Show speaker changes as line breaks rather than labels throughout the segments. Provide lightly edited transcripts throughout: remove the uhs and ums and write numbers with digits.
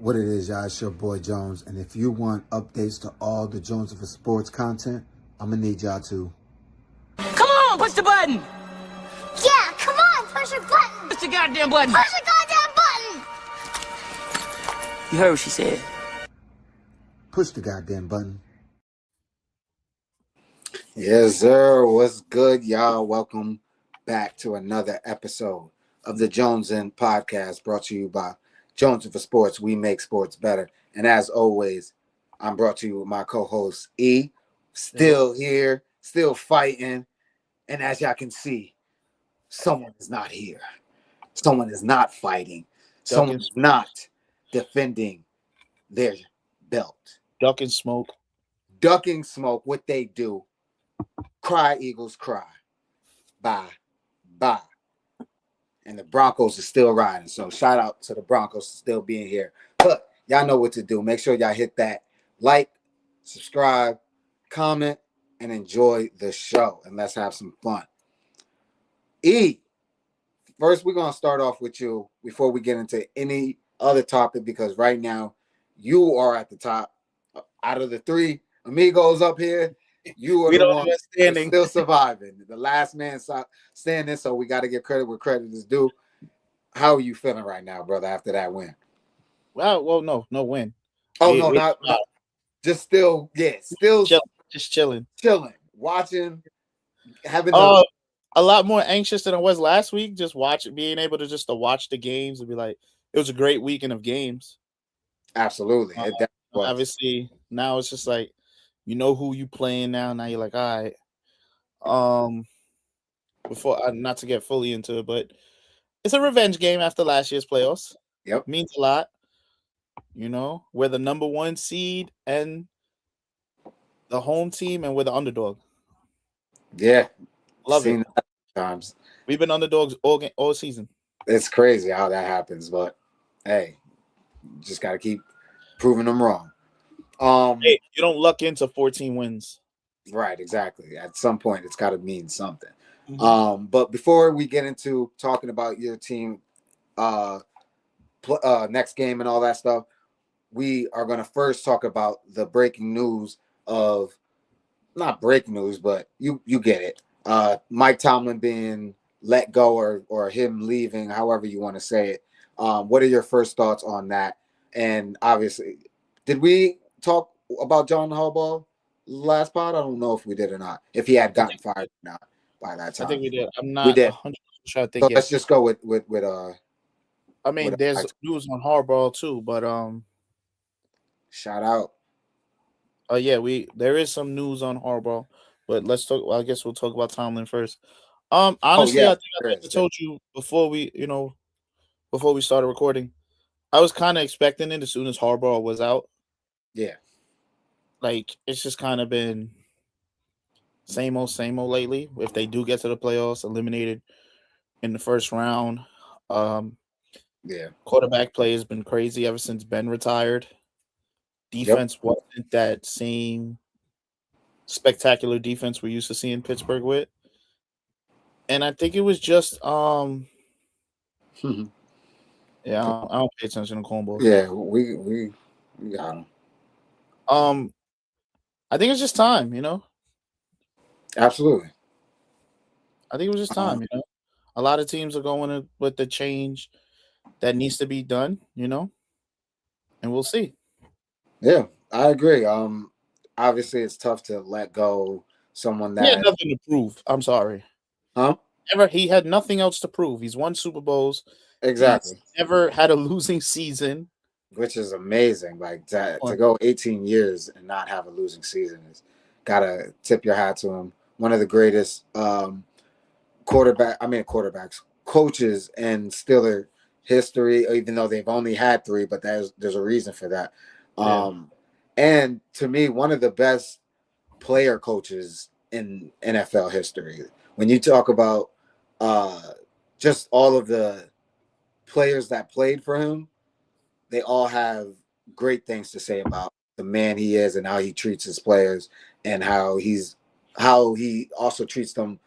What it is, y'all, it's your boy Jones. And if you want updates to all the Jones for Sports content, I'm going to need y'all to...
Come on, push the button!
Yeah, come on, push the button!
Push the goddamn button!
Push the goddamn button!
You heard what she said.
Push the goddamn button.
Yes, sir. What's good, y'all? Welcome back to another episode of the Jones In Podcast, brought to you by Jones for Sports. We make sports better. And as always, I'm brought to you with my co-host E. Still here, still fighting. And as y'all can see, someone is not here. Someone is not fighting. Someone is not defending their belt.
Ducking smoke.
Ducking smoke, what they do. Cry, Eagles, cry. Bye. Bye. And the Broncos are still riding. So shout out to the Broncos for still being here. But y'all know what to do. Make sure y'all hit that like, subscribe, comment, and enjoy the show. And let's have some fun. E, first we're going to start off with you before we get into any other topic, because right now you are at the top. Out of the three amigos up here, you are the one standing, still surviving. The last man standing, so we got to give credit where credit is due. How are you feeling right now, brother, after that win?
Well, no win.
Oh, not just still, still
just chilling,
watching, having
a lot more anxious than I was last week. Just being able to watch the games and be like, it was a great weekend of games.
Absolutely.
Obviously, now it's just like, you know who you playing now. Now you're like, all right. Before not to get fully into it, but it's a revenge game after last year's playoffs.
Yep,
means a lot. You know, we're the number one seed and the home team, and we're the underdog.
Yeah,
love it.
Times
we've been underdogs all season.
It's crazy how that happens, but hey, just got to keep proving them wrong.
Hey, you don't luck into 14 wins.
Right, exactly. At some point, it's got to mean something. Mm-hmm. But before we get into talking about your team, next game and all that stuff, we are going to first talk about the breaking news of, not breaking news, but you get it. Mike Tomlin being let go or him leaving, however you want to say it. What are your first thoughts on that? And obviously, did we talk about John Harbaugh last pod? I don't know if we did or not. If he had gotten fired or not by that time.
I think we did. I'm not 100% sure. I think
so let's just go with
I mean, there's news on Harbaugh too, but
shout out.
Yeah, there is some news on Harbaugh, but let's talk. Well, I guess we'll talk about Tomlin first. Honestly, I think I told you before we started recording, I was kind of expecting it as soon as Harbaugh was out.
Yeah.
Like, it's just kind of been same old lately. If they do get to the playoffs, eliminated in the first round. Quarterback play has been crazy ever since Ben retired. Defense wasn't that same spectacular defense we're used to seeing Pittsburgh with. And I think it was just yeah, I don't pay attention to cornballs.
Yeah, we got him.
I think it's just time, you know.
Absolutely.
I think it was just time, you know. A lot of teams are going with the change that needs to be done, you know. And we'll see.
Yeah, I agree. Obviously it's tough to let go someone that
he had nothing to prove. I'm sorry.
Huh?
He had nothing else to prove. He's won Super Bowls.
Exactly.
He's never had a losing season,
which is amazing. Like to go 18 years and not have a losing season is gotta tip your hat to him. One of the greatest coaches in Steeler history, even though they've only had 3, but there's a reason for that. And to me, one of the best player coaches in NFL history. When you talk about just all of the players that played for him, they all have great things to say about the man he is and how he treats his players, and how he also treats them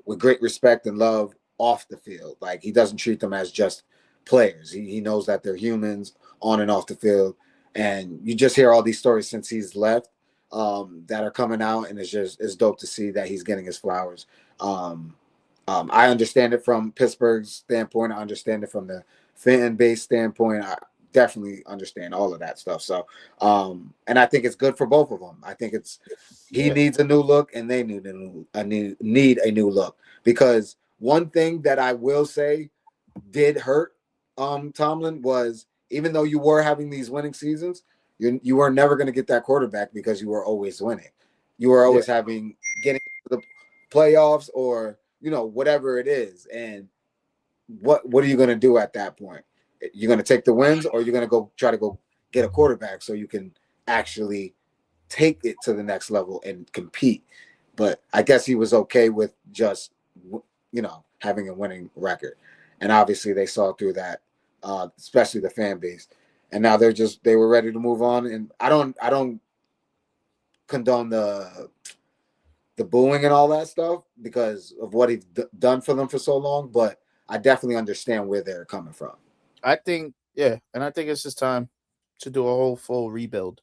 with great respect and love off the field. Like, he doesn't treat them as just players. He knows that they're humans on and off the field. And you just hear all these stories since he's left that are coming out, and it's dope to see that he's getting his flowers. I understand it from Pittsburgh's standpoint. I understand it from the fan base standpoint. I definitely understand all of that stuff. So, and I think it's good for both of them. I think he needs a new look, and they need a new look. Because one thing that I will say did hurt Tomlin was, even though you were having these winning seasons, you were never going to get that quarterback because you were always winning. You were always getting to the playoffs or whatever it is. And what are you going to do at that point? You're going to take the wins, or you're going to try to get a quarterback so you can actually take it to the next level and compete. But I guess he was okay with just having a winning record, and obviously they saw through that, especially the fan base. And now they were ready to move on. And I don't condone the booing and all that stuff because of what he's done for them for so long, but I definitely understand where they're coming from.
I think it's just time to do a whole full rebuild.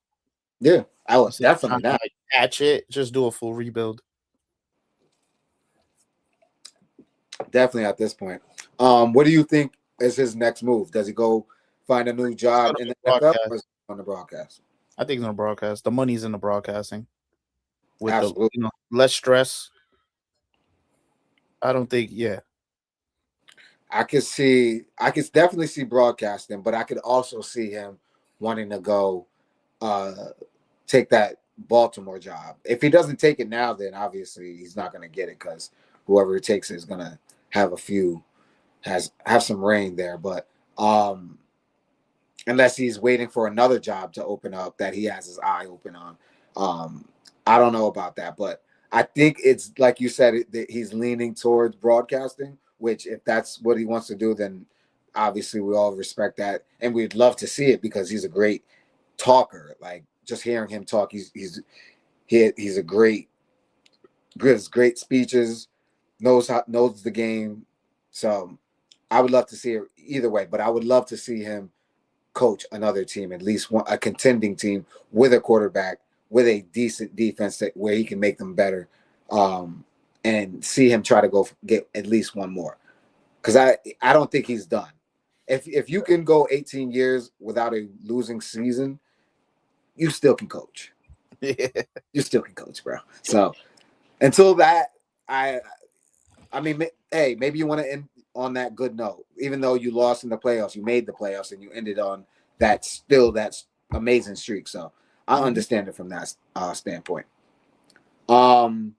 Yeah, I was definitely not
patch it. Just do a full rebuild.
Definitely at this point. What do you think is his next move? Does he go find a new job in the NFL or is he on the broadcast?
I think he's on the broadcast. The money's in the broadcasting. With
Absolutely.
the less stress. I don't think,
I could definitely see broadcasting, but I could also see him wanting to go take that Baltimore job. If he doesn't take it now, then obviously he's not going to get it because whoever takes it is going to have have some reign there. But unless he's waiting for another job to open up that he has his eye open on, I don't know about that. But I think it's like you said, that he's leaning towards broadcasting, which if that's what he wants to do, then obviously we all respect that. And we'd love to see it because he's a great talker. Like just hearing him talk, he's a gives great speeches, knows the game. So I would love to see it either way, but I would love to see him coach another team, at least a contending team with a quarterback, with a decent defense where he can make them better, and see him try to go get at least one more. Because I don't think he's done. If you can go 18 years without a losing season, you still can coach.
Yeah.
You still can coach, bro. So until that, I mean, hey, maybe you want to end on that good note. Even though you lost in the playoffs, you made the playoffs and you ended on that's amazing streak. So I understand it from that standpoint. The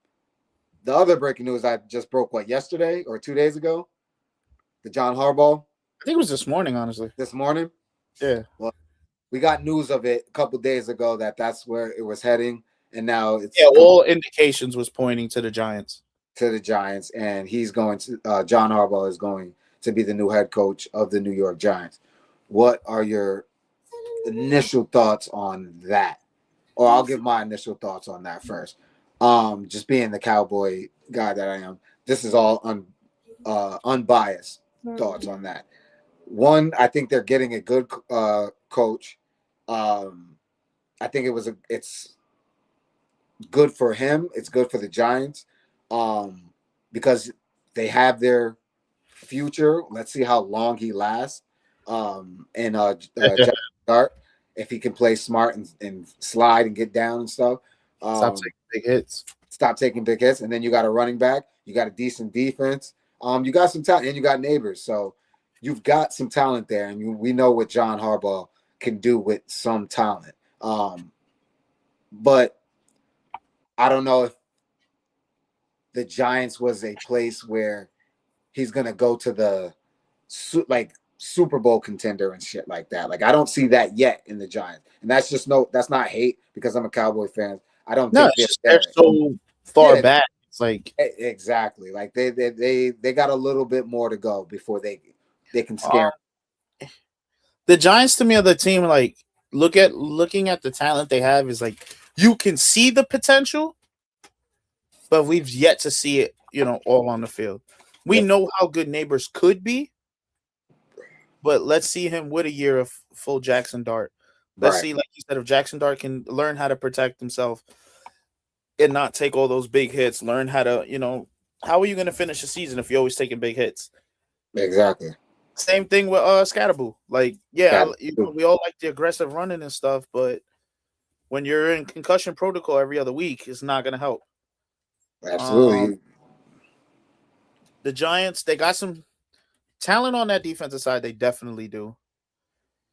other breaking news I just broke yesterday or 2 days ago, the John Harbaugh.
I think it was this morning, honestly.
This morning?
Yeah.
Well, we got news of it a couple days ago that's where it was heading, and now it's
all indications was pointing to the Giants.
And he's going to John Harbaugh is going to be the new head coach of the New York Giants. What are your initial thoughts on that? Or I'll give my initial thoughts on that first. Just being the Cowboy guy that I am, this is all unbiased thoughts on that. One, I think they're getting a good coach. I think it's good for him. It's good for the Giants because they have their future. Let's see how long he lasts. Jack Dart, if he can play smart and slide and get down and stuff.
Stop
taking big hits. And then you got a running back. You got a decent defense. You got some talent, and you got neighbors. So you've got some talent there, and we know what John Harbaugh can do with some talent. But I don't know if the Giants was a place where he's going to go to the Super Bowl contender and shit like that. Like, I don't see that yet in the Giants. And that's not hate because I'm a Cowboy fan. I don't think
they're so far back. It's like
exactly. Like they got a little bit more to go before they can scare them.
The Giants to me are the team like looking at the talent they have is like you can see the potential, but we've yet to see it, all on the field. We know how good neighbors could be, but let's see him with a year of full Jackson Dart. Let's
Right.
see, like you said, if Jackson Dart can learn how to protect himself and not take all those big hits, learn how to, how are you going to finish the season if you're always taking big hits?
Exactly.
Same thing with Scatterboo. Like, yeah, we all like the aggressive running and stuff, but when you're in concussion protocol every other week, it's not going to help.
Absolutely.
The Giants, they got some talent on that defensive side. They definitely do.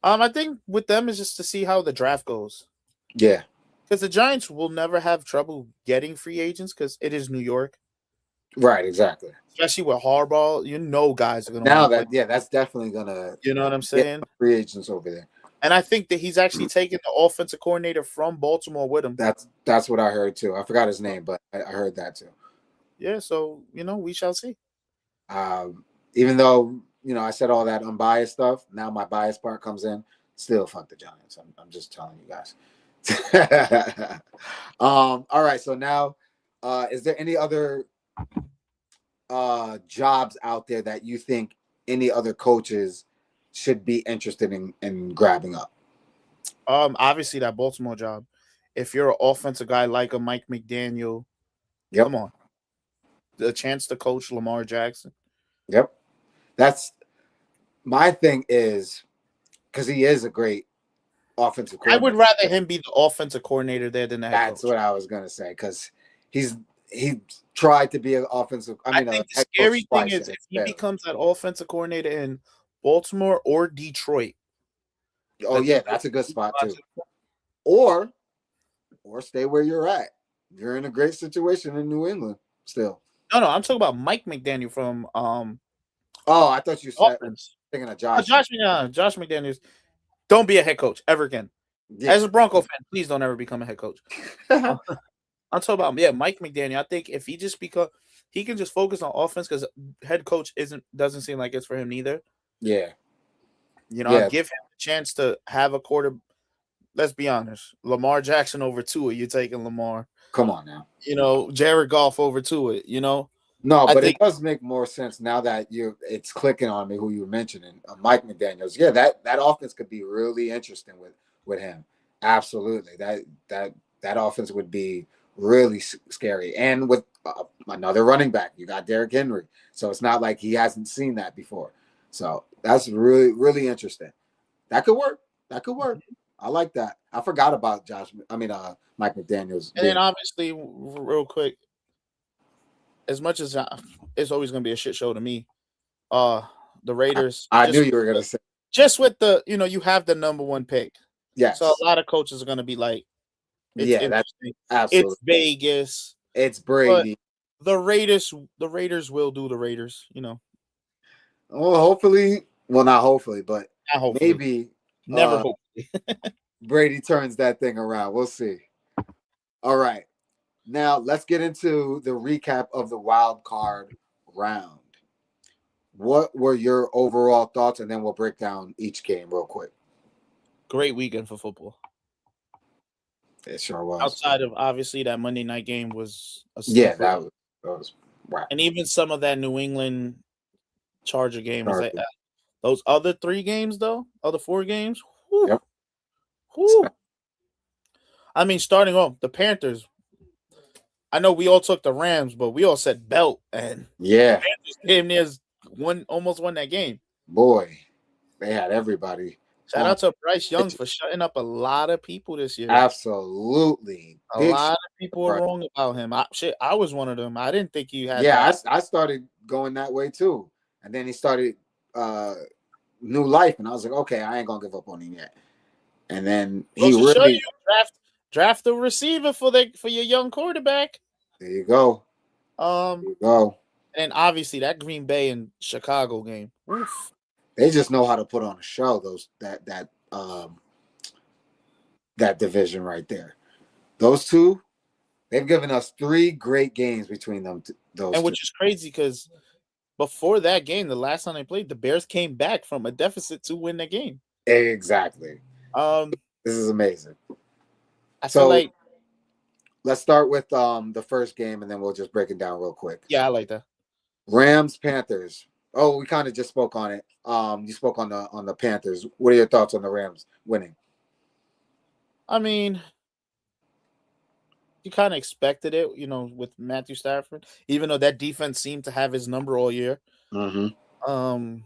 I think with them is just to see how the draft goes.
Yeah.
Because the Giants will never have trouble getting free agents because it is New York.
Right, exactly.
Especially with Harbaugh, guys are going
to that's definitely going to
you know what I'm saying?
Free agents over there.
And I think that he's actually taken the offensive coordinator from Baltimore with him.
That's what I heard too. I forgot his name, but I heard that too.
Yeah, so we shall see.
Even though I said all that unbiased stuff, now my biased part comes in. Still, fuck the Giants. I'm just telling you guys. All right. So now, is there any other jobs out there that you think any other coaches should be interested in grabbing up?
Obviously that Baltimore job. If you're an offensive guy like a Mike McDaniel, come on. The chance to coach Lamar Jackson.
Yep. That's my thing is because he is a great offensive coordinator.
I would rather him be the offensive coordinator there than the head
That's coach. What I was gonna say because he tried to be an offensive. I think
the scary thing is if he becomes that offensive coordinator in Baltimore or Detroit.
Oh yeah, that's a good spot too. Or stay where you're at. You're in a great situation in New England still.
No, I'm talking about Mike McDaniel from
Oh, I thought you said thinking of Josh.
Josh McDaniels. Don't be a head coach ever again. Yeah. As a Bronco fan, please don't ever become a head coach. I'm talking about Mike McDaniel. I think if he just he can just focus on offense because head coach doesn't seem like it's for him neither.
Yeah.
Give him a chance to have a quarter. Let's be honest. Lamar Jackson over Tua, you're taking Lamar.
Come on now.
Jared Goff over Tua,
No, but it does make more sense now that it's clicking on me who you were mentioning. Mike McDaniels. Yeah, that offense could be really interesting with him. Absolutely. That offense would be really scary. And with another running back, you got Derrick Henry. So it's not like he hasn't seen that before. So that's really, really interesting. That could work. I like that. I forgot about Mike McDaniels.
And then obviously, real quick, as much as it's always going to be a shit show to me, the Raiders.
I knew you were going to say.
Just with the, you have the number one pick.
Yes.
So a lot of coaches are going to be like,
that's absolutely.
It's Vegas.
It's Brady.
The Raiders will do the Raiders,
Well, hopefully. Well, not hopefully, but
not hopefully.
Maybe.
Never hopefully.
Brady turns that thing around. We'll see. All right. Now, let's get into the recap of the wild card round. What were your overall thoughts? And then we'll break down each game real quick.
Great weekend for football.
It sure was.
Outside of, obviously, that Monday night game was a
that was wow.
And even some of that New England Charger game. Was like, those other 3 games, though, other 4 games. Whew,
yep.
Whew. I mean, starting off, the Panthers. I know we all took the Rams, but we all said belt, and
the
Panthers damn near almost won that game.
Boy, they had everybody.
Shout out to Bryce Young for shutting up a lot of people this year.
Absolutely,
a lot of people were wrong about him. I was one of them. I didn't think you had.
Yeah, I started going that way too, and then he started new life, and I was like, okay, I ain't gonna give up on him yet. And then he really
draft the receiver for your young quarterback.
There you go.
There
you go.
And obviously that Green Bay and Chicago game. Oof.
They just know how to put on a show. That division right there. Those two, they've given us 3 great games between them.
Which is crazy because before that game, the last time they played, the Bears came back from a deficit to win the game.
Exactly. This is amazing.
I feel like
let's start with the first game and then we'll just break it down real quick.
Yeah, I like that.
Rams Panthers. Oh, we kind of just spoke on it. You spoke on the Panthers. What are your thoughts on the Rams winning?
I mean, you kind of expected it, with Matthew Stafford, even though that defense seemed to have his number all year.
Mm-hmm.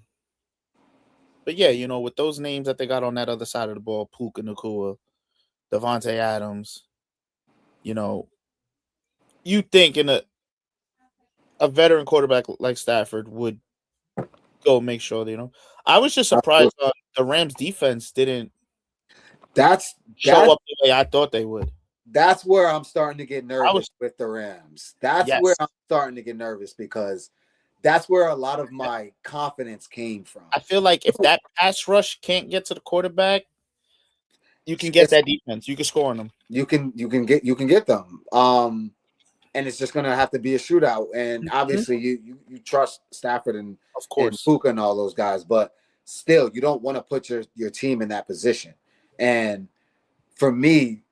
But yeah, with those names that they got on that other side of the ball, Puka Nacua, Devontae Adams, you think in a veteran quarterback like Stafford would go make sure that, I was just surprised the Rams defense didn't show up the way I thought they would.
That's where I'm starting to get nervous with the Rams. That's
Yes.
where I'm starting to get nervous because that's where a lot of my confidence came from.
I feel like if that pass rush can't get to the quarterback, you can get that defense. You can score on them.
You can get them. And it's just gonna have to be a shootout. And obviously you trust Stafford and
of course
and Puka and all those guys, but still you don't want to put your team in that position. And for me,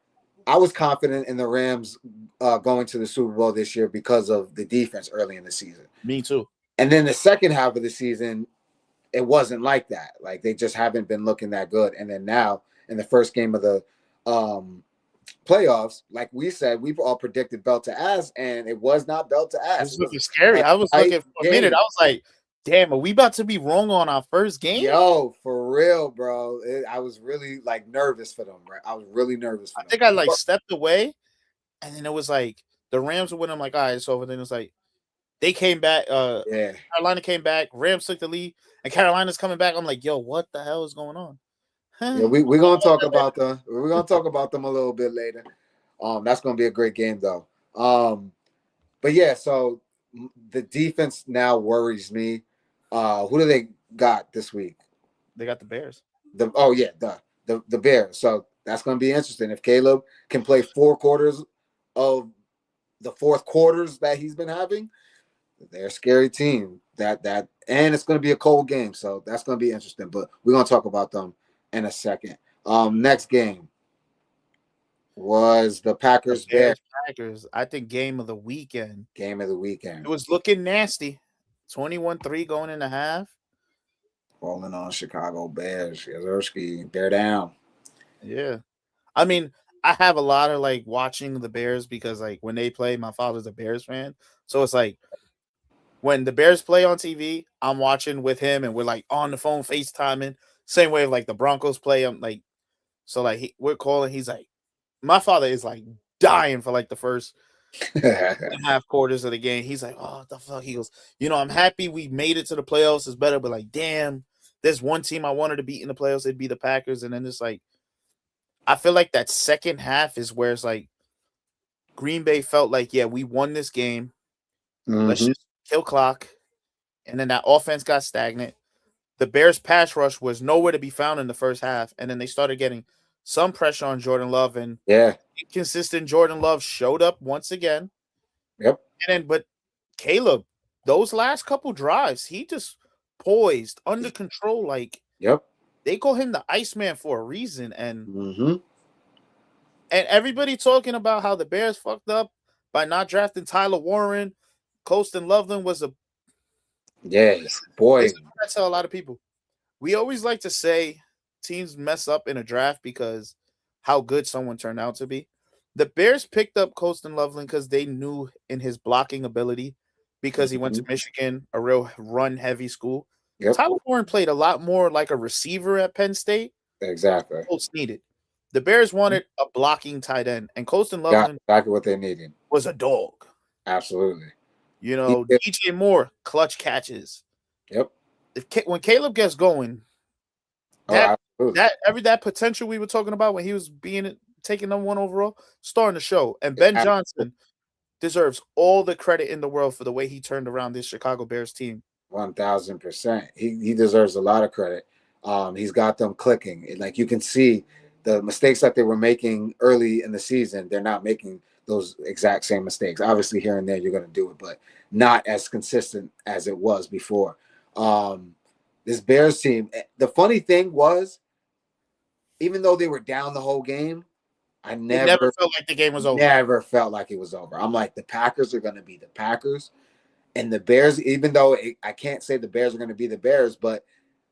I was confident in the Rams going to the Super Bowl this year because of the defense early in the season.
Me too.
And then the second half of the season, it wasn't like that. Like they just haven't been looking that good. And then now in the first game of the playoffs, like we said, we've all predicted belt to ass, and it was not belt to ass.
It was looking scary. I was looking for a minute. I was like, damn, are we about to be wrong on our first game?
Yo, for real, bro. I was really nervous for them, right? I was really nervous for them.
I think I stepped away, and then it was like the Rams were winning. I'm like, all right, it's over. Then it was like they came back. Carolina came back. Rams took the lead, and Carolina's coming back. I'm like, yo, what the hell is going on?
Yeah, we're gonna talk about them. We're gonna talk about them a little bit later. That's gonna be a great game though. But yeah, so the defense now worries me. Who do they got this week?
They got the Bears.
The Bears. So that's gonna be interesting. If Caleb can play 4 quarters of the fourth quarters that he's been having, they're a scary team. And it's gonna be a cold game, so that's gonna be interesting. But we're gonna talk about them in a second. Next game was the Packers.
Packers. I think game of the weekend.
Game of the weekend.
It was looking nasty. 21-3 going in the half.
Falling on Chicago Bears. Yazurski, bear down.
Yeah. I mean, I have a lot of watching the Bears because when they play, my father's a Bears fan. So it's when the Bears play on TV, I'm watching with him and we're on the phone FaceTiming. Same way the Broncos play. I'm we're calling. He's my father is dying for the first half quarters of the game. He's like, oh, what the fuck? He goes, I'm happy we made it to the playoffs. It's better, but damn, there's one team I wanted to beat in the playoffs. It'd be the Packers. And then it's I feel like that second half is where it's Green Bay felt yeah, we won this game.
Mm-hmm.
Let's just kill clock. And then that offense got stagnant. The Bears pass rush was nowhere to be found in the first half. And then they started getting some pressure on Jordan Love. And inconsistent Jordan Love showed up once again.
Yep.
But Caleb, those last couple drives, he just poised, under control.
Yep.
They call him the Iceman for a reason. And
and
everybody talking about how the Bears fucked up by not drafting Tyler Warren. Colston Loveland was a
boy.
I tell a lot of people. We always like to say teams mess up in a draft because how good someone turned out to be. The Bears picked up Colston Loveland because they knew in his blocking ability because he went to Michigan, a real run-heavy school.
Yep.
Tyler Warren played a lot more like a receiver at Penn State.
Exactly.
Colts needed. The Bears wanted a blocking tight end, and Colston Loveland
exactly what they needed.
Was a dog.
Absolutely.
DJ Moore, clutch catches.
Yep.
When Caleb gets going, that potential we were talking about when he was taking number 1 overall, starting to show. And Ben Johnson deserves all the credit in the world for the way he turned around this Chicago Bears team.
1000%. He deserves a lot of credit. He's got them clicking. You can see the mistakes that they were making early in the season, they're not making those exact same mistakes. Obviously, here and there you're going to do it, but not as consistent as it was before. This Bears team, the funny thing was, even though they were down the whole game, I never
felt like the game was over.
Never felt like it was over. I'm like, the Packers are going to be the Packers, And the Bears, even though I can't say the Bears are going to be the Bears, but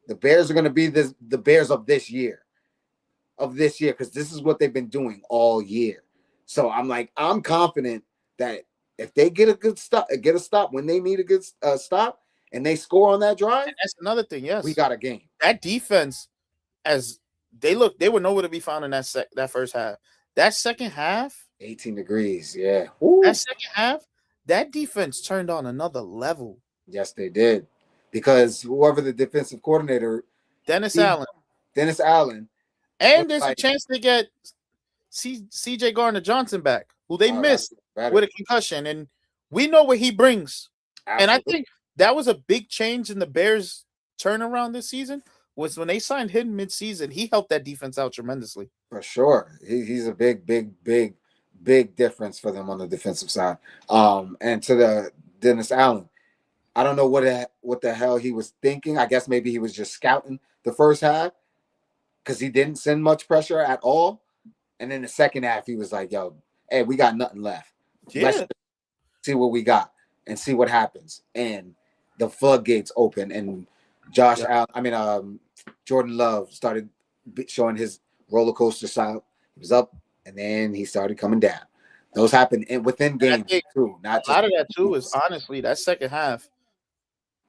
the Bears are going to be the Bears of this year, because this is what they've been doing all year. So I'm confident that if they get a stop when they need a good stop, and they score on that drive,
and that's another thing. Yes,
we got a game.
That defense, as they were nowhere to be found in that first half. That second half,
18 degrees. Yeah.
That second half, that defense turned on another level.
Yes, they did, because whoever the defensive coordinator,
Dennis Allen,
and
there's a chance to get CJ Gardner-Johnson back, who they missed with a concussion, and we know what he brings. Absolutely. And I think that was a big change in the Bears' turnaround this season. Was when they signed him mid-season, he helped that defense out tremendously.
For sure, he's a big difference for them on the defensive side. And to the Dennis Allen, I don't know what the hell he was thinking. I guess maybe he was just scouting the first half, because he didn't send much pressure at all. And then the second half, he was like, "Yo, hey, we got nothing left.
Yeah.
Let's see what we got and see what happens." And the floodgates open, and Jordan Love started showing his roller coaster style. He was up, and then he started coming down. Those happen within games too.
A lot of that too is honestly that second half.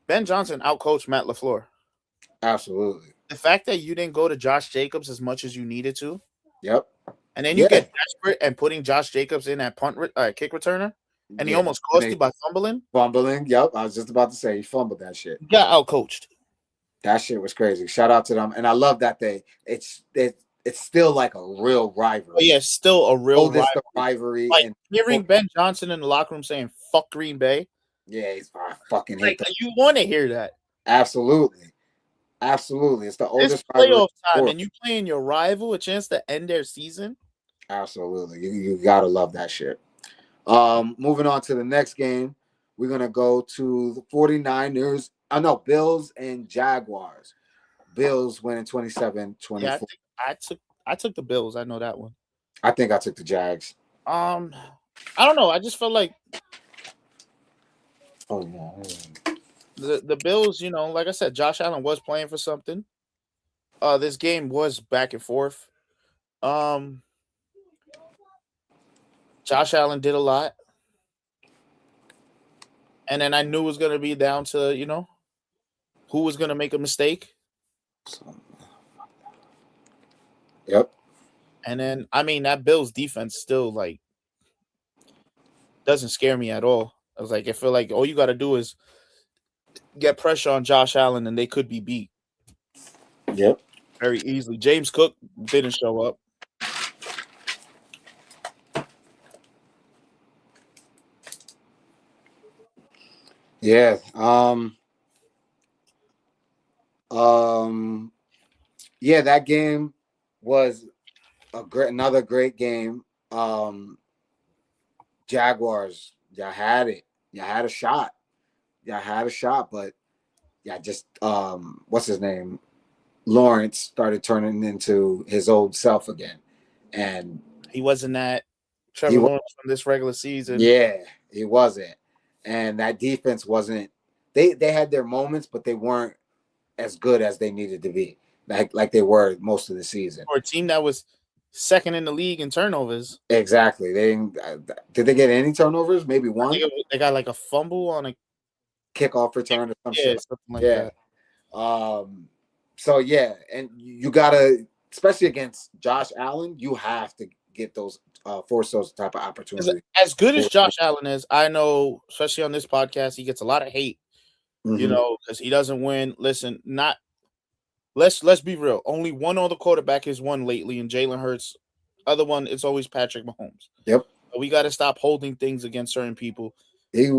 Ben Johnson outcoached Matt LaFleur.
Absolutely.
The fact that you didn't go to Josh Jacobs as much as you needed to.
Yep.
And then you get desperate and putting Josh Jacobs in at kick returner, and he almost cost you by fumbling.
Yep. I was just about to say he fumbled that shit.
He got outcoached.
That shit was crazy. Shout out to them, and I love that it's still like a real rivalry.
Oh, yeah, still a real
rivalry.
Like hearing Ben Johnson in the locker room saying "fuck Green Bay."
Yeah, I fucking hate that.
You want to hear that?
Absolutely. It's the oldest
playoff time, and you playing your rival a chance to end their season.
Absolutely, you gotta love that shit. Moving on to the next game, we're gonna go to the 49ers. Bills and Jaguars. Bills winning 27-24.
Yeah, I took the Bills. I know that one.
I think I took the Jags.
I don't know. I just felt like the Bills, like I said, Josh Allen was playing for something. This game was back and forth. Josh Allen did a lot. And then I knew it was going to be down to, who was going to make a mistake.
Yep.
And then, that Bills defense still, doesn't scare me at all. I was like, I feel like all you got to do is get pressure on Josh Allen, and they could be beat.
Yep.
Very easily. James Cook didn't show up.
Yeah. Yeah, that game was another great game. Jaguars, y'all had it. Y'all had a shot. But just what's his name? Lawrence started turning into his old self again. And
he wasn't that Trevor Lawrence from this regular season.
Yeah, he wasn't. And that defense wasn't. They had their moments, but they weren't as good as they needed to be, like they were most of the season.
For a team that was second in the league in turnovers.
Exactly. They didn't. Did they get any turnovers? Maybe one.
They got like a fumble on a
kickoff return or something
like that.
So yeah, and you gotta, especially against Josh Allen, you have to get those force those type of opportunities.
As good as Josh Allen is, I know, especially on this podcast, he gets a lot of hate. Because he doesn't win. Listen, let's be real. Only one other quarterback has won lately, and Jalen Hurts. Other one, it's always Patrick Mahomes.
Yep.
So we got to stop holding things against certain people.
He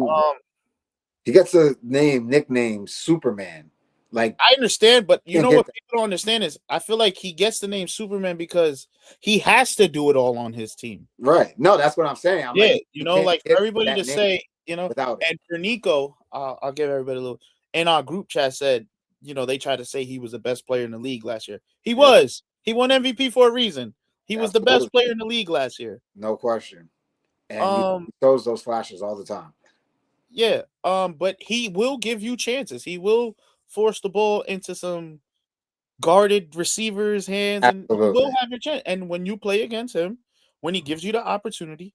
gets a nickname Superman. Like,
I understand, but you know what people don't understand is I feel like he gets the name Superman because he has to do it all on his team.
Right. No, that's what I'm saying.
Like everybody to say,
without it.
And for Nico, I'll give everybody a little. In our group chat said, they tried to say he was the best player in the league last year. He was. He won MVP for a reason. He was the best player in the league last year.
No question. And he shows those flashes all the time.
Yeah. But he will give you chances. He will force the ball into some guarded receivers' hands, and you will have your chance. And when you play against him, when he gives you the opportunity,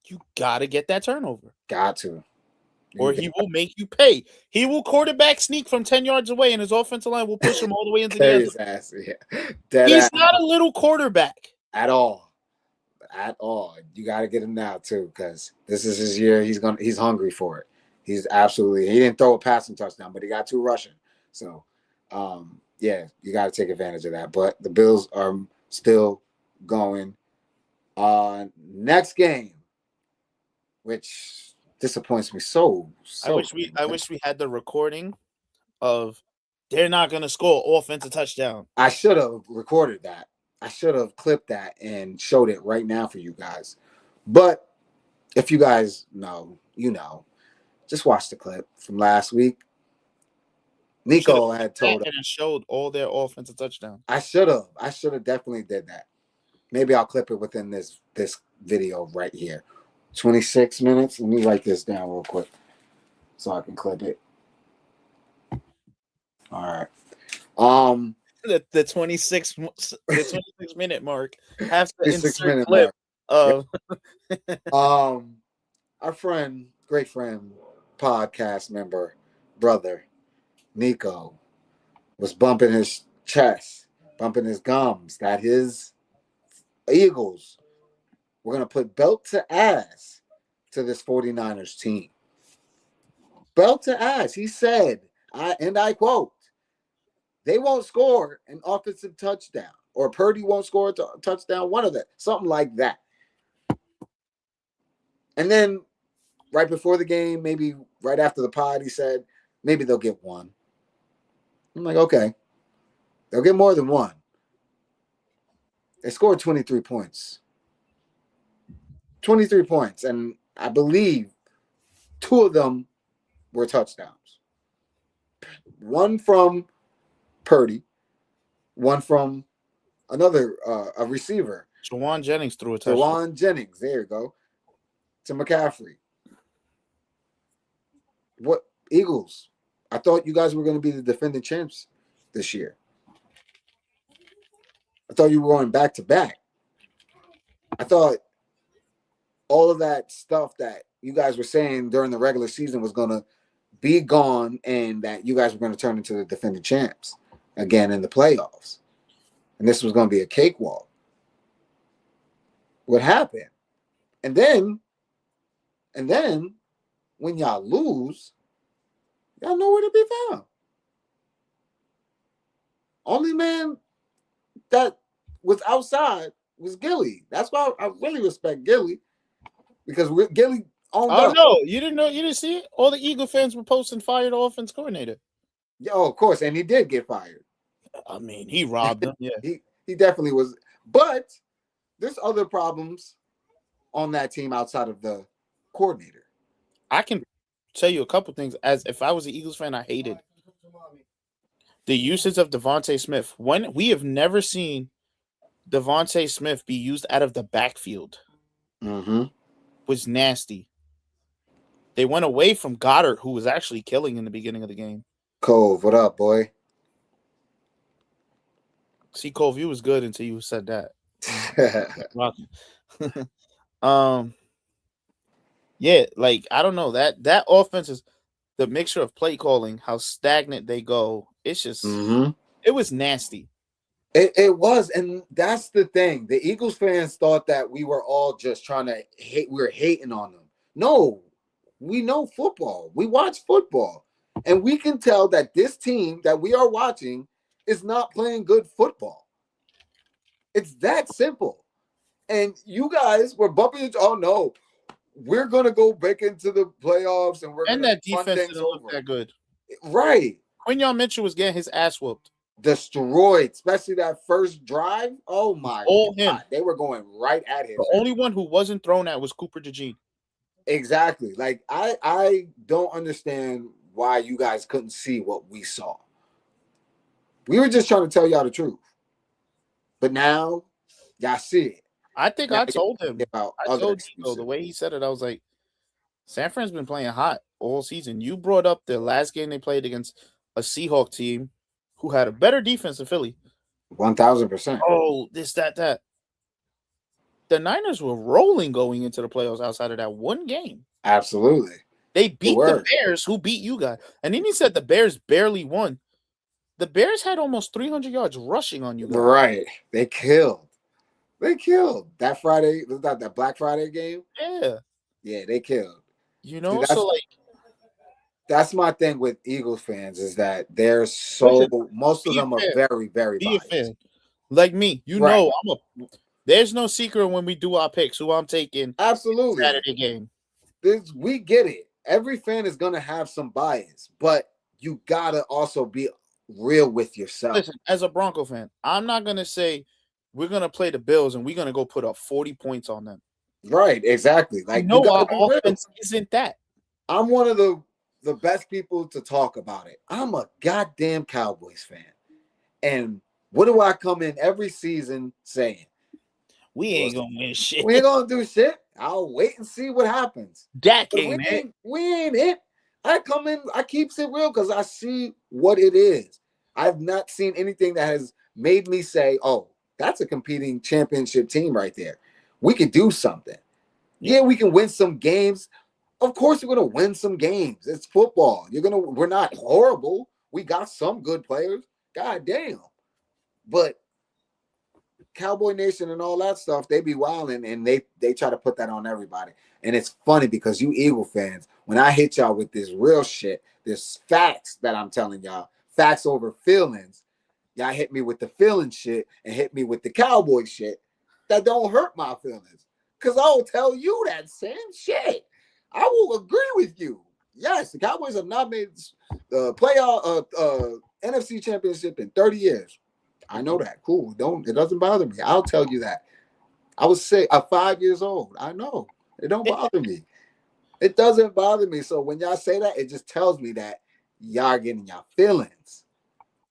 you gotta get that turnover.
Got to.
Or he will make you pay. He will quarterback sneak from 10 yards away, and his offensive line will push him all the way into the end zone.
Ass, yeah.
He's not a little quarterback.
At all. At all. You got to get him now, too, because this is his year. He's hungry for it. He didn't throw a passing touchdown, but he got 2 rushing. So, yeah, you got to take advantage of that. But the Bills are still going. Next game, which disappoints me so.
I wish we had the recording of they're not gonna score offensive touchdown.
I should have recorded that. I should have clipped that and showed it right now for you guys. But if you guys know, just watch the clip from last week. Nico had told
and showed all their offensive touchdown.
I should have definitely did that. Maybe I'll clip it within this video right here. 26 minutes. Let me write this down real quick so I can clip it. All right.
The 26 minute mark has to insert clip of
our friend, great friend, podcast member, brother Nico was bumping his chest, bumping his gums that his Eagles were going to put belt to ass to this 49ers team. Belt to ass. He said, I quote, they won't score an offensive touchdown, or Purdy won't score a touchdown, one of them, something like that. And then right before the game, maybe right after the pod, he said, maybe they'll get one. I'm like, okay. They'll get more than one. They scored 23 points. 23 points. And I believe 2 of them were touchdowns. One from Purdy, one from another a receiver.
Jawan Jennings threw a touchdown.
Jawan Jennings, there you go. To McCaffrey. What Eagles? I thought you guys were going to be the defending champs this year. I thought you were going back to back. I thought all of that stuff that you guys were saying during the regular season was going to be gone, and that you guys were going to turn into the defending champs again in the playoffs. And this was going to be a cakewalk. What happened? And then when y'all lose, y'all nowhere to be found. Only man that was outside was Gilly. That's why I really respect Gilly, because Gilly owned up.
No, you didn't see it? All the Eagle fans were posting fired offense coordinator.
Yeah, of course, and he did get fired.
I mean, he robbed them. Yeah,
he definitely was. But there's other problems on that team outside of the coordinator.
I can tell you a couple things. As if I was an Eagles fan, I hated the usage of Devontae Smith. When we have never seen Devontae Smith be used out of the backfield, was nasty. They went away from Goddard, who was actually killing in the beginning of the game.
Cove, what up, boy?
See, Cove, you was good until you said that. Yeah, like I don't know, that offense is the mixture of play calling, how stagnant they go. It's just it was nasty.
It was, and that's the thing. The Eagles fans thought that we were all just trying to hate. We were hating on them. No, we know football. We watch football, and we can tell that this team that we are watching is not playing good football. It's that simple. And you guys were bumping into, oh no, we're gonna go back into the playoffs, and
that defense didn't look that good.
Right.
Quinyon Mitchell was getting his ass whooped.
Destroyed, especially that first drive. Oh my God. They were going right at him.
The only one who wasn't thrown at was Cooper DeJean.
Exactly. Like I don't understand why you guys couldn't see what we saw. We were just trying to tell y'all the truth. But now y'all see it.
I think I told him.
About
I told you the way he said it, I was like, San Fran's been playing hot all season. You brought up the last game they played against a Seahawk team who had a better defense than Philly.
1,000%.
Oh, that. The Niners were rolling going into the playoffs outside of that one game.
Absolutely.
They beat the Bears, who beat you guys. And then he said the Bears barely won. The Bears had almost 300 yards rushing on you guys.
Right. They killed. That Friday. Was that Black Friday game?
Yeah.
Yeah, they killed.
You know, so like
that's my thing with Eagles fans is that they're most of them are very, very biased.
Like me, know, there's no secret when we do our picks who I'm taking.
Absolutely.
Saturday game.
We get it. Every fan is gonna have some bias, but you gotta also be real with yourself.
Listen, as a Bronco fan, I'm not gonna say we're gonna play the Bills and we're gonna go put up 40 points on them.
Right, exactly. Like
our offense isn't that.
I'm one of the best people to talk about it. I'm a goddamn Cowboys fan. And what do I come in every season saying?
We ain't gonna win shit.
We ain't gonna do shit. I'll wait and see what happens.
Dak
we ain't it. I come in, I keeps it real because I see what it is. I've not seen anything that has made me say, oh, that's a competing championship team right there. We can do something. Yeah, we can win some games. Of course, we're gonna win some games. It's football. We're not horrible. We got some good players. God damn. But Cowboy Nation and all that stuff, they be wilding and they try to put that on everybody. And it's funny because you Eagle fans, when I hit y'all with this real shit, this facts that I'm telling y'all, facts over feelings, y'all hit me with the feeling shit and hit me with the Cowboy shit that don't hurt my feelings. Because I'll tell you that same shit. I will agree with you. Yes, the Cowboys have not made the playoff NFC championship in 30 years. I know that. Cool. It doesn't bother me. I'll tell you that. I was 5 years old. I know. It don't bother me. It doesn't bother me. So when y'all say that, it just tells me that y'all getting your feelings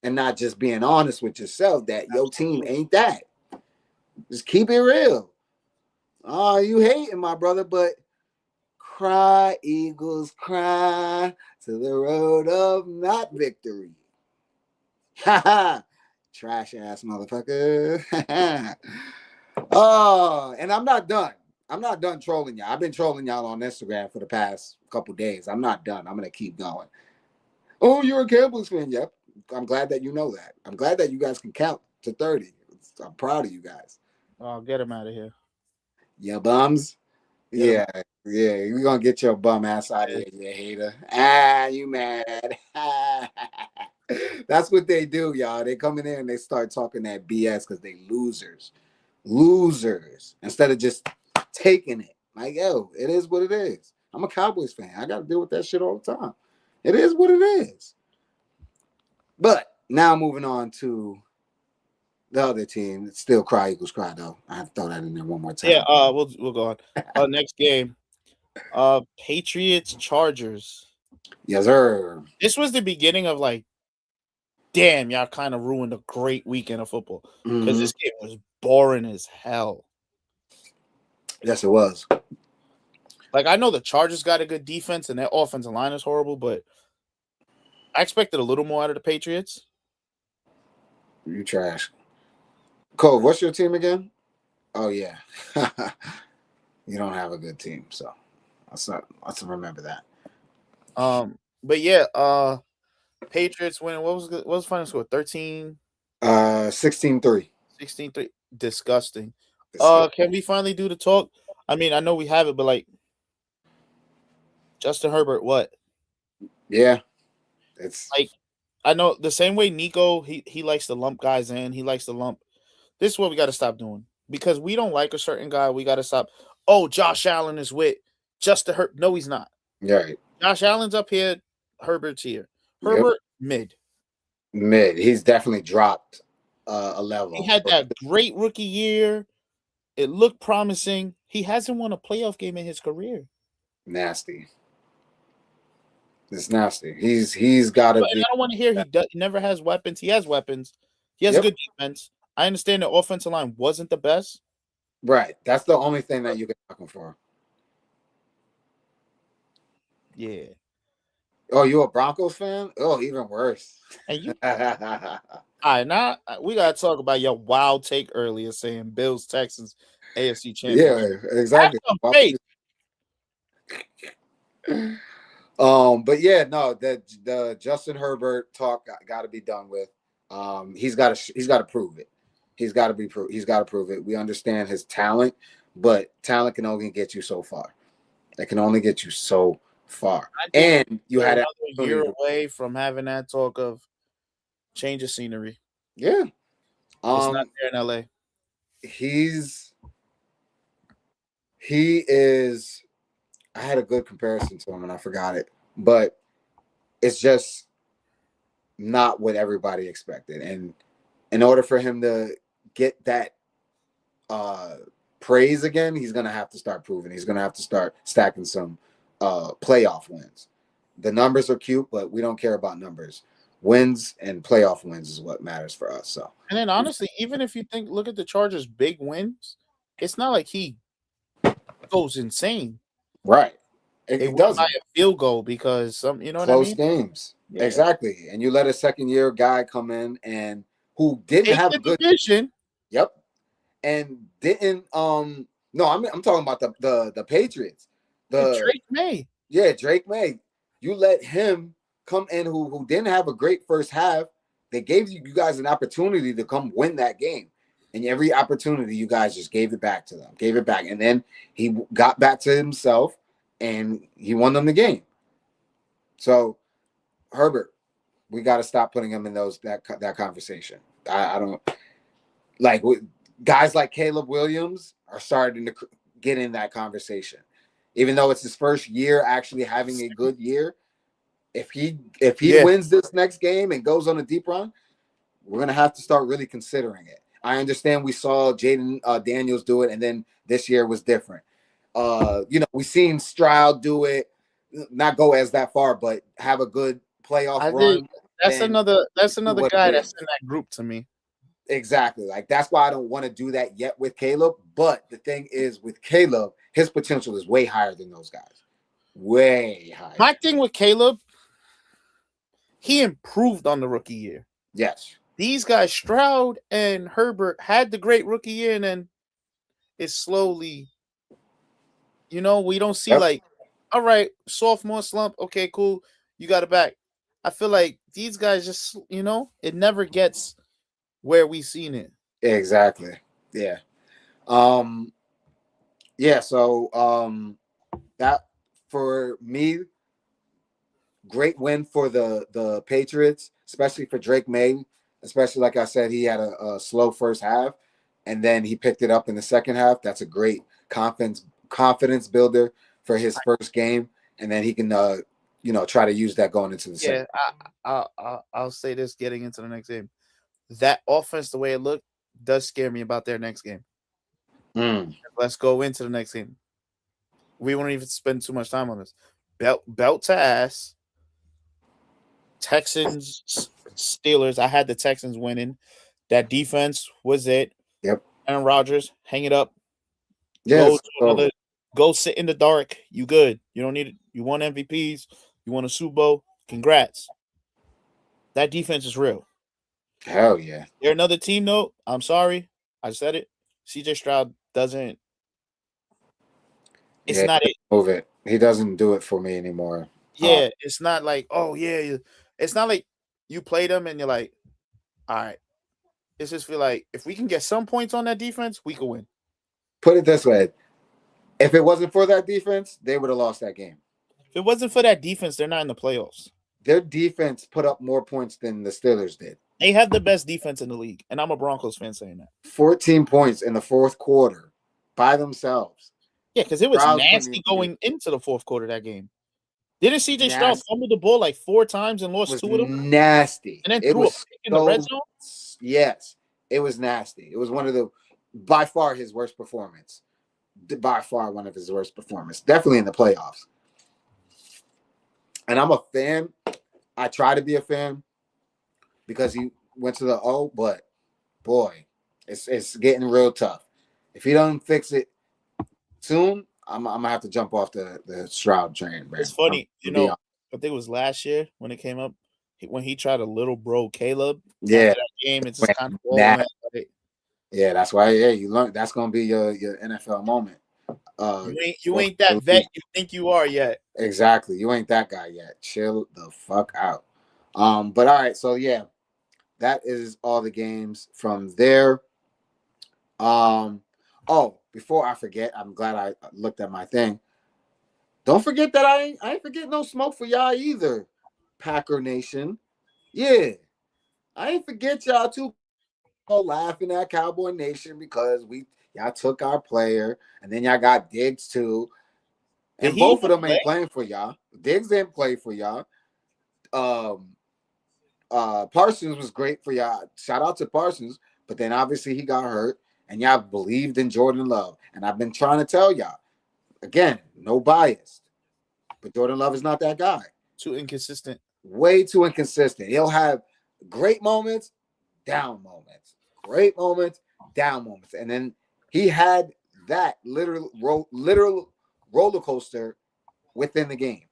and not just being honest with yourself that your team ain't that. Just keep it real. Oh, you hating, my brother, but cry, Eagles, cry to the road of not victory. Ha ha. Trash ass motherfucker. Oh, and I'm not done. I'm not done trolling y'all. I've been trolling y'all on Instagram for the past couple days. I'm not done. I'm going to keep going. Oh, you're a Cowboys fan. Yep. I'm glad that you know that. I'm glad that you guys can count to 30. I'm proud of you guys.
Oh, get him out of here.
Yeah, bums. Yeah. We're going to get your bum ass out of here, you hater. Ah, you mad. That's what they do, y'all. They come in there and they start talking that BS because they losers. Instead of just taking it. Like, yo, it is what it is. I'm a Cowboys fan. I got to deal with that shit all the time. It is what it is. But now moving on to the other team. It's still cry, Eagles cry, though. I have to throw that in there one more time.
Yeah, we'll go on. Next game. Patriots Chargers.
Yes, sir.
This was the beginning of like, damn, y'all kind of ruined a great weekend of football. Because this game was boring as hell.
Yes, it was.
Like, I know the Chargers got a good defense and their offensive line is horrible, but I expected a little more out of the Patriots.
You trash. Cole, what's your team again? Oh, yeah. You don't have a good team, so let's remember that.
But yeah, Patriots winning. What was the final score? 13?
16-3.
16-3. Disgusting. Can we finally do the talk? I mean, I know we have it, but like Justin Herbert, what?
Yeah. It's
like I know the same way Nico, he likes to lump guys in. He likes to lump. This is what we got to stop doing. Because we don't like a certain guy, we got to stop. Oh, Josh Allen is with Justin Herbert. No, he's not.
Right.
Josh Allen's up here. Herbert's here. Herbert, mid.
He's definitely dropped a level.
He had that great rookie year. It looked promising. He hasn't won a playoff game in his career.
Nasty. It's nasty. He's got to be.
I don't want to hear he never has weapons. He has weapons. He has a good defense. I understand the offensive line wasn't the best.
Right. That's the only thing that you can knock him for.
Yeah.
Oh, you a Broncos fan? Oh, even worse.
And you. All right, now we gotta talk about your wild take earlier saying Bills Texans AFC Championship.
Yeah, exactly.
Have some faith.
But yeah, no, the Justin Herbert talk got to be done with. He's got to prove it. He's got to prove it. We understand his talent, but talent can only get you so far. It can only get you so far. And you had
another year away from having that talk of change of scenery.
Yeah.
It's not there in LA.
He is. I had a good comparison to him and I forgot it, but it's just not what everybody expected. And in order for him to get that praise again, he's going to have to start proving. He's going to have to start stacking some playoff wins. The numbers are cute, but we don't care about numbers. Wins and playoff wins is what matters for us. So,
and then honestly, even if you look at the Chargers' big wins, it's not like he goes insane.
Right. It doesn't.
By a field goal because some, you know
close
what I mean?
Games. Yeah. Exactly. And you let a second-year guy come in and who didn't have a good
division.
Yep. And didn't no, I'm talking about the Patriots.
Drake May.
Yeah, Drake May. You let him come in who didn't have a great first half. They gave you guys an opportunity to come win that game. And every opportunity, you guys just gave it back to them. Gave it back. And then he got back to himself and he won them the game. So, Herbert, we got to stop putting him in that conversation. I don't like guys like Caleb Williams are starting to get in that conversation. Even though it's his first year actually having a good year, if he wins this next game and goes on a deep run, we're going to have to start really considering it. I understand we saw Jaden Daniels do it, and then this year was different. We've seen Stroud do it, not go as that far, but have a good playoff run.
That's another guy that's in that group to me.
Exactly. Like, that's why I don't want to do that yet with Caleb. But the thing is, with Caleb, his potential is way higher than those guys. Way higher.
My thing with Caleb, he improved on the rookie year.
Yes.
These guys, Stroud and Herbert, had the great rookie year, and then it's slowly, we don't see like, all right, sophomore slump. Okay, cool. You got it back. I feel like these guys just, it never gets where we seen it.
Exactly. Yeah. So that for me, great win for the Patriots, especially for Drake May. Especially, like I said, he had a slow first half, and then he picked it up in the second half. That's a great confidence builder for his first game, and then he can try to use that going into the second.
Yeah, I'll say this getting into the next game. That offense, the way it looked, does scare me about their next game. Let's go into the next game. We won't even spend too much time on this. Belt to ass. Texans, Steelers. I had the Texans winning. That defense was it.
Yep.
Aaron Rodgers, hang it up.
Yes.
Go sit in the dark. You good. You don't need it. You won MVPs. You won a Super Bowl. Congrats. That defense is real.
Hell yeah.
They're another team, though. I'm sorry. I said it. CJ Stroud doesn't. It's not it.
Move it. He doesn't do it for me anymore.
Yeah, it's not like, oh, yeah. It's not like you play them and you're like, all right. It's just feel like if we can get some points on that defense, we can win.
Put it this way. If it wasn't for that defense, they would have lost that game.
If it wasn't for that defense, they're not in the playoffs.
Their defense put up more points than the Steelers did.
They have the best defense in the league, and I'm a Broncos fan saying that.
14 points in the fourth quarter by themselves.
Yeah, because it was nasty going into the fourth quarter of that game. Didn't CJ Stroud fumble the ball like 4 times and lost 2 of them?
Nasty.
And then threw a pick in the red zone?
Yes, it was nasty. It was by far his worst performance. By far one of his worst performances. Definitely in the playoffs. And I'm a fan. I try to be a fan because he went to the O, but boy, it's getting real tough. If he doesn't fix it soon, I'm gonna have to jump off the Stroud train, man.
It's funny, I think it was last year when it came up when he tried a little bro Caleb.
Yeah,
after that game, it's just kind of all went.
Yeah, that's why. Yeah, you learn. That's gonna be your NFL moment.
You ain't that vet you think you are yet.
Exactly, you ain't that guy yet. Chill the fuck out. But all right, so yeah, that is all the games from there. Oh, before I forget, I'm glad I looked at my thing. Don't forget that I ain't forget no smoke for y'all either, Packer Nation. Yeah, I ain't forget y'all too. Laughing at Cowboy Nation because y'all took our player, and then y'all got Diggs too, and both of them ain't playing for y'all. Diggs didn't play for y'all. Parsons was great for y'all. Shout out to Parsons, but then obviously he got hurt, and y'all believed in Jordan Love, and I've been trying to tell y'all again, no bias, but Jordan Love is not that guy.
Too inconsistent.
Way too inconsistent. He'll have great moments, down moments. Great moments, down moments. And then he had that literal roller coaster within the game.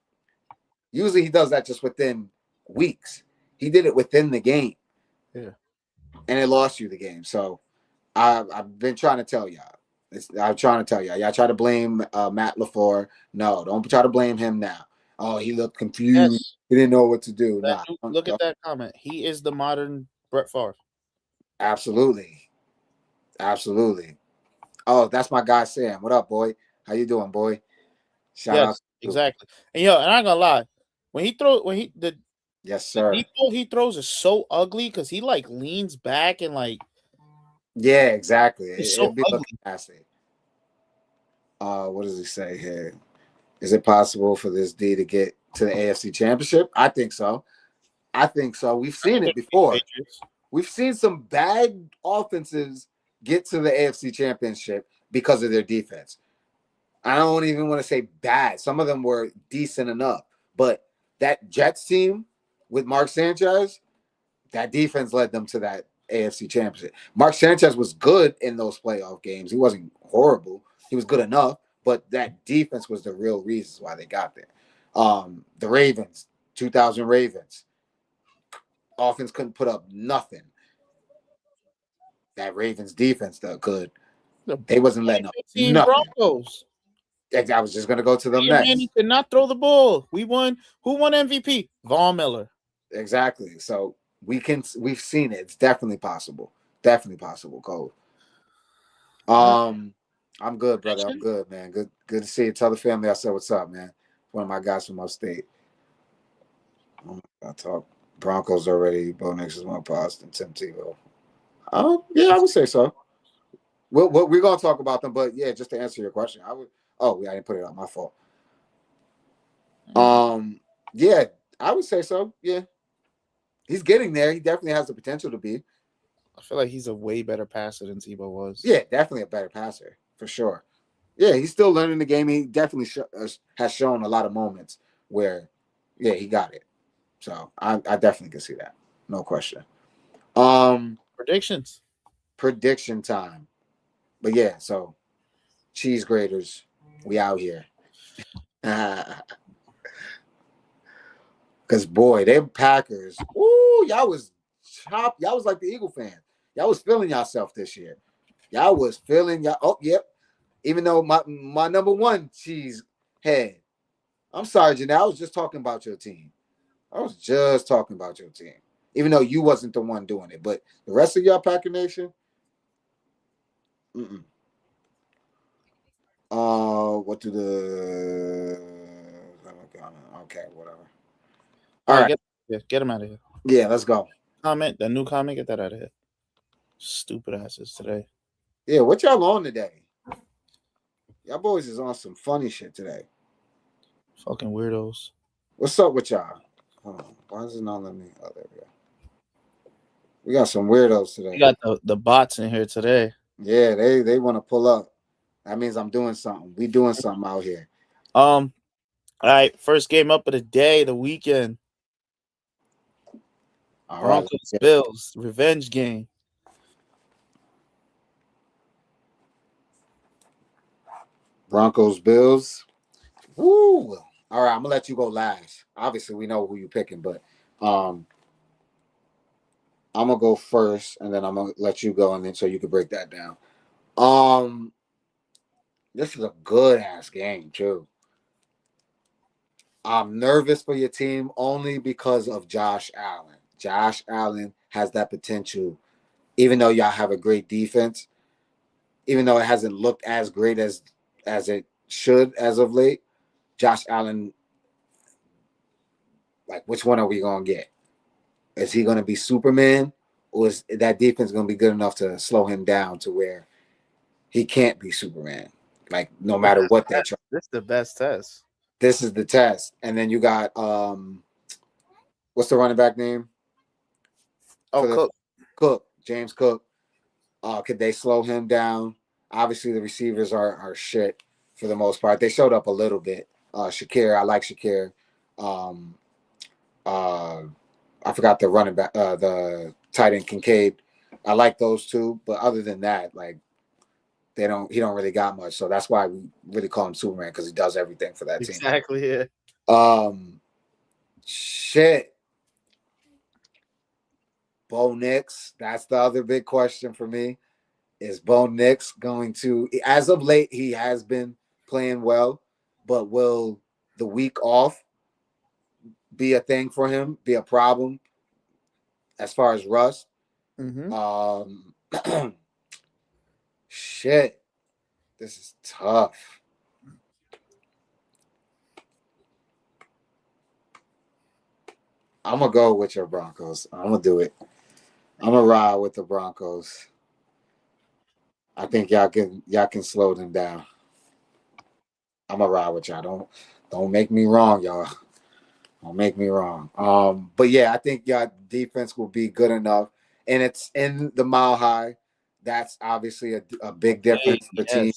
Usually he does that just within weeks. He did it within the game.
Yeah.
And it lost you the game. So I've been trying to tell y'all. I'm trying to tell y'all. Y'all try to blame Matt LaFleur. No, don't try to blame him now. Oh, he looked confused. Yes. He didn't know what to do.
Look at that comment. He is the modern Brett Favre.
Absolutely. Oh, that's my guy Sam. What up, boy? How you doing, boy?
Shout out. Exactly. And and I'm not gonna lie,
yes, sir.
The he throws is so ugly because he like leans back and like.
Yeah, exactly.
It's so ugly.
Nasty. What does he say here? Is it possible for this D to get to the AFC Championship? I think so. We've seen it before. We've seen some bad offenses get to the AFC Championship because of their defense. I don't even want to say bad. Some of them were decent enough. But that Jets team with Mark Sanchez, that defense led them to that AFC Championship. Mark Sanchez was good in those playoff games. He wasn't horrible. He was good enough. But that defense was the real reasons why they got there. The Ravens, 2000 Ravens. Offense couldn't put up nothing. That Ravens defense, though, could. They wasn't letting up nothing.
Broncos.
I was just going to go to them next.
He could not throw the ball. We won. Who won MVP? Von Miller.
Exactly. So we've seen it. It's definitely possible. Definitely possible, Cole. I'm good, brother. I'm good, man. Good to see you. Tell the family I said what's up, man. One of my guys from upstate. I talk Broncos already. Bo Nix is more positive than Tim Tebow. Yeah, I would say so. We're gonna talk about them, but yeah, just to answer your question, I would. Oh, yeah, I didn't put it on. My fault. Yeah, I would say so. Yeah, he's getting there. He definitely has the potential to be.
I feel like he's a way better passer than Tebow was.
Yeah, definitely a better passer for sure. Yeah, he's still learning the game. He definitely has shown a lot of moments where, yeah, he got it. So I definitely can see that. No question.
Predictions.
Prediction time. But yeah, so cheese graters, we out here. Because boy, them Packers, ooh, y'all was chopped. Y'all was like the Eagle fan. Y'all was feeling yourself this year. Y'all was feeling y'all. Oh, yep. Even though my number one cheese head. I'm sorry, Janelle. I was just talking about your team. Even though you wasn't the one doing it. But the rest of y'all Packer Nation, what do the okay, whatever. All right.
Get him out of here.
Yeah, let's go.
The new comment, get that out of here. Stupid asses today.
Yeah, what y'all on today? Y'all boys is on some funny shit today.
Fucking weirdos.
What's up with y'all? Hold on. Why is it not letting me? Oh, there we go. We got some weirdos today.
We got the bots in here today.
Yeah, they want to pull up. That means I'm doing something. We doing something out here.
All right, first game up of the day, the weekend. All Broncos right. Bills revenge game.
Broncos, Bills. Woo! All right, I'm gonna let you go last. Obviously, we know who you're picking, but I'm gonna go first, and then I'm gonna let you go, and then so you can break that down. Um, this is a good ass game too. I'm nervous for your team only because of Josh Allen. Josh Allen has that potential, even though y'all have a great defense, even though it hasn't looked as great as it should as of late. Josh Allen, like, which one are we gonna get? Is he gonna be Superman, or is that defense gonna be good enough to slow him down to where he can't be Superman? Like, no matter what they try.
This is the best test.
This is the test. And then you got what's the running back name?
Cook.
James Cook. Could they slow him down? Obviously, the receivers are shit for the most part. They showed up a little bit. Shakir, I like Shakir. I forgot the running back, the tight end Kincaid. I like those two, but other than that, like, he don't really got much. So that's why we really call him Superman, because he does everything for that team.
Exactly. Yeah.
Shit. Bo Nix. That's the other big question for me. Is Bo Nix going to? As of late, he has been playing well, but will the week off be a thing for him? Be a problem as far as rust?
Mm-hmm.
Shit. This is tough. I'm gonna go with your Broncos. I'm gonna do it. I'm gonna ride with the Broncos. I think y'all can slow them down. I'm gonna ride with y'all. Don't make me wrong, y'all. Don't make me wrong. But yeah, I think y'all defense will be good enough, and it's in the Mile High. That's obviously a big difference for the team.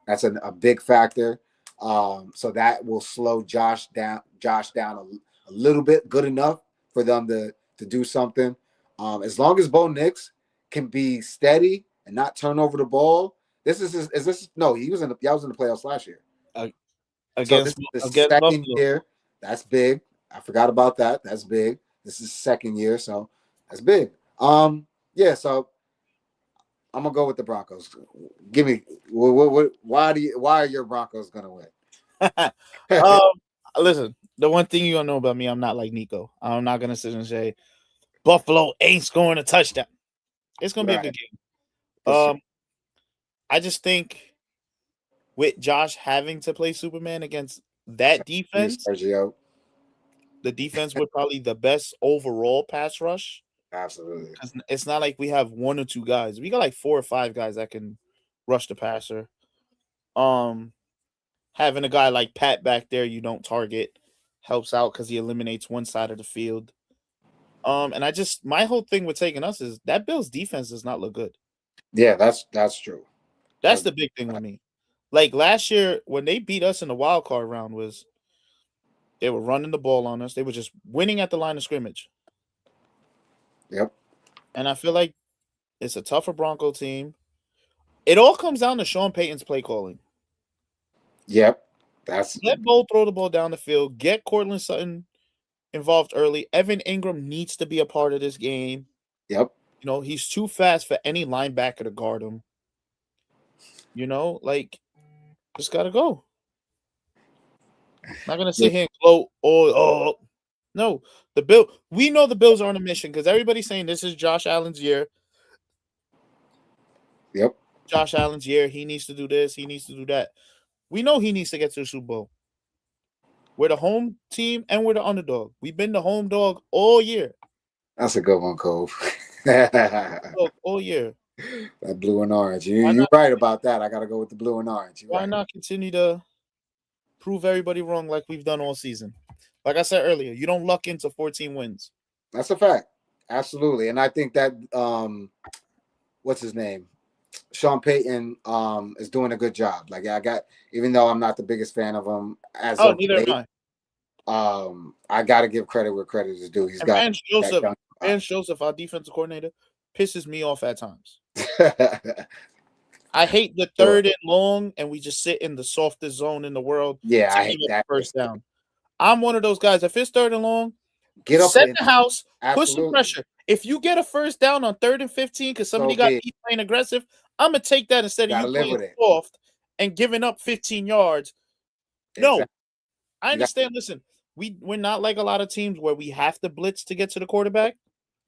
That's a big factor. So that will slow Josh down a little bit, good enough for them to do something. As long as Bo Nix can be steady and not turn over the ball. Y'all was in the playoffs last year. So this is the second
Buffalo.
year. That's big. I forgot about that. That's big. This is second year, so that's big. Yeah. So I'm gonna go with the Broncos. Give me why are your Broncos gonna win?
Listen, the one thing you don't know about me, I'm not like Nico. I'm not gonna sit and say Buffalo ain't scoring a touchdown. It's gonna be a good game. I just think with Josh having to play Superman against that defense, the defense with probably the best overall pass rush.
Absolutely.
Because it's not like we have one or two guys. We got like 4 or 5 guys that can rush the passer. Having a guy like Pat back there you don't target helps out because he eliminates one side of the field. And my whole thing with taking us is that Bills defense does not look good.
Yeah, that's true.
That's the big thing with me. Like last year when they beat us in the wild card round was they were running the ball on us. They were just winning at the line of scrimmage.
Yep.
And I feel like it's a tougher Bronco team. It all comes down to Sean Payton's play calling.
Yep.
Let Bo throw the ball down the field. Get Cortland Sutton involved early. Evan Ingram needs to be a part of this game.
Yep.
You know, he's too fast for any linebacker to guard him. You know, like, just got to go. Not going to sit here and gloat. Oh, no. We know the Bills are on a mission because everybody's saying this is Josh Allen's year.
Yep.
Josh Allen's year. He needs to do this. He needs to do that. We know he needs to get to the Super Bowl. We're the home team and we're the underdog. We've been the home dog all year.
That's a good one, Cole.
All year.
That blue and orange. You're right about that. I got to go with the blue and orange.
Why not continue to prove everybody wrong like we've done all season? Like I said earlier, you don't luck into 14 wins.
That's a fact. Absolutely. And I think that what's his name? Sean Payton is doing a good job. Like, even though I'm not the biggest fan of him
neither am
I. I got to give credit where credit is due.
Vance Joseph, our defensive coordinator, pisses me off at times. I hate the third and long, and we just sit in the softest zone in the world.
Yeah,
to
I hate
give up
that.
First down. I'm one of those guys. If it's third and long,
Get up
set
in.
the house, put some
Absolutely.
pressure. If you get a first down on 3rd and 15 because somebody
So
got
be it.
beat playing aggressive, I'm gonna take that instead of
Gotta
you
live
playing
with it.
soft and giving up 15 yards. No,
Exactly.
I understand. Listen, we're not like a lot of teams where we have to blitz to get to the quarterback.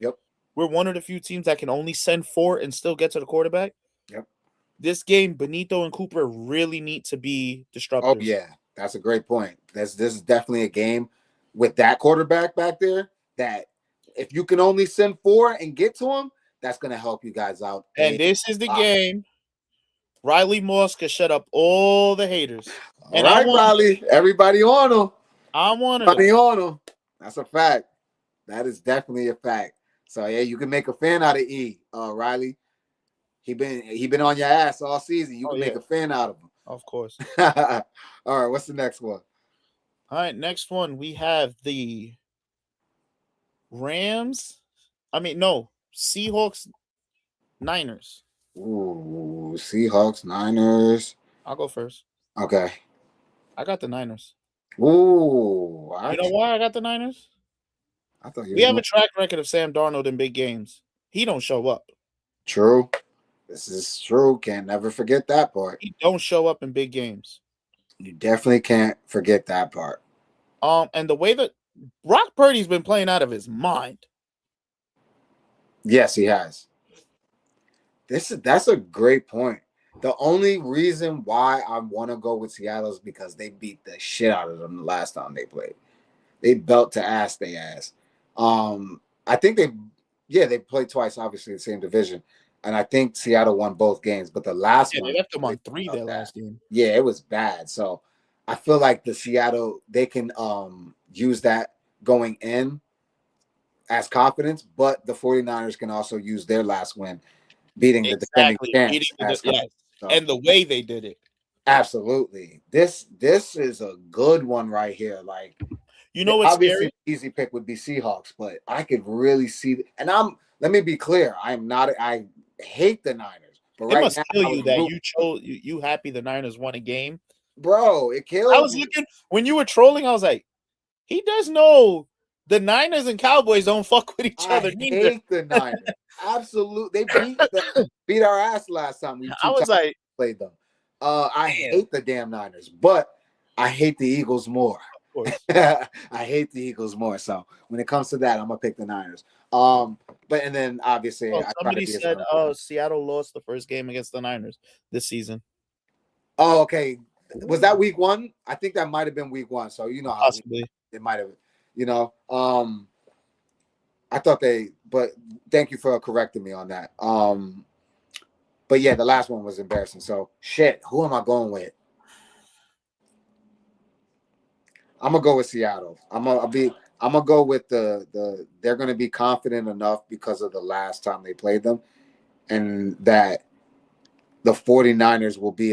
Yep.
We're one of the few teams that can only send 4 and still get to the quarterback.
Yep.
This game, Benito and Cooper really need to be disruptors.
Oh yeah, that's a great point. This is definitely a game with that quarterback back there that if you can only send 4 and get to him, that's gonna help you guys out.
And this is the game. Riley Moss could shut up all the haters.
All right, Riley. Everybody on him.
I'm one of them.
Everybody on him. That's a fact. That is definitely a fact. So yeah, you can make a fan out of E, Riley. He been on your ass all season. You can make a fan out of him.
Of course.
All right, what's the next one?
All right, next one we have the Rams. Seahawks, Niners.
Ooh, Seahawks, Niners.
I'll go first.
Okay.
I got the Niners.
Ooh.
You know why I got the Niners?
I thought
we have a track record of Sam Darnold in big games. He don't show up.
True. This is true. Can't never forget that part.
He don't show up in big games.
You definitely can't forget that part.
And the way that Brock Purdy's been playing out of his mind.
Yes, he has. That's a great point. The only reason why I want to go with Seattle is because they beat the shit out of them the last time they played. They belt to ass they ass. I think they played twice, obviously the same division, and I think Seattle won both games. But the last one,
they left them on 3 their last game.
Yeah, it was bad. So I feel like the Seattle they can use that going in as confidence, but the 49ers can also use their last win, beating the defending champs.
So, and the way they did it.
Absolutely. This is a good one right here. Like,
you know what's
obviously
scary?
The easy pick would be Seahawks, but I could really see and let me be clear, I hate the Niners. But
it must kill you that you chose you happy the Niners won a game.
Bro, it kills.
I was looking when you were trolling, I was like, he does know the Niners and Cowboys don't fuck with each other.
I hate the Niners. Absolutely. They beat our ass last time played them. I hate the damn Niners, but I hate the Eagles more. Of course. I hate the Eagles more. So when it comes to that, I'm gonna pick the Niners. And then obviously
somebody said Seattle lost the first game against the Niners this season.
Oh, okay. Was that week 1? I think that might have been week 1. So you know how
possibly
it might have, I thought but thank you for correcting me on that. But yeah, the last one was embarrassing. So shit, who am I going with? I'm gonna go with Seattle. I'm gonna go with the they're gonna be confident enough because of the last time they played them, and that the 49ers will be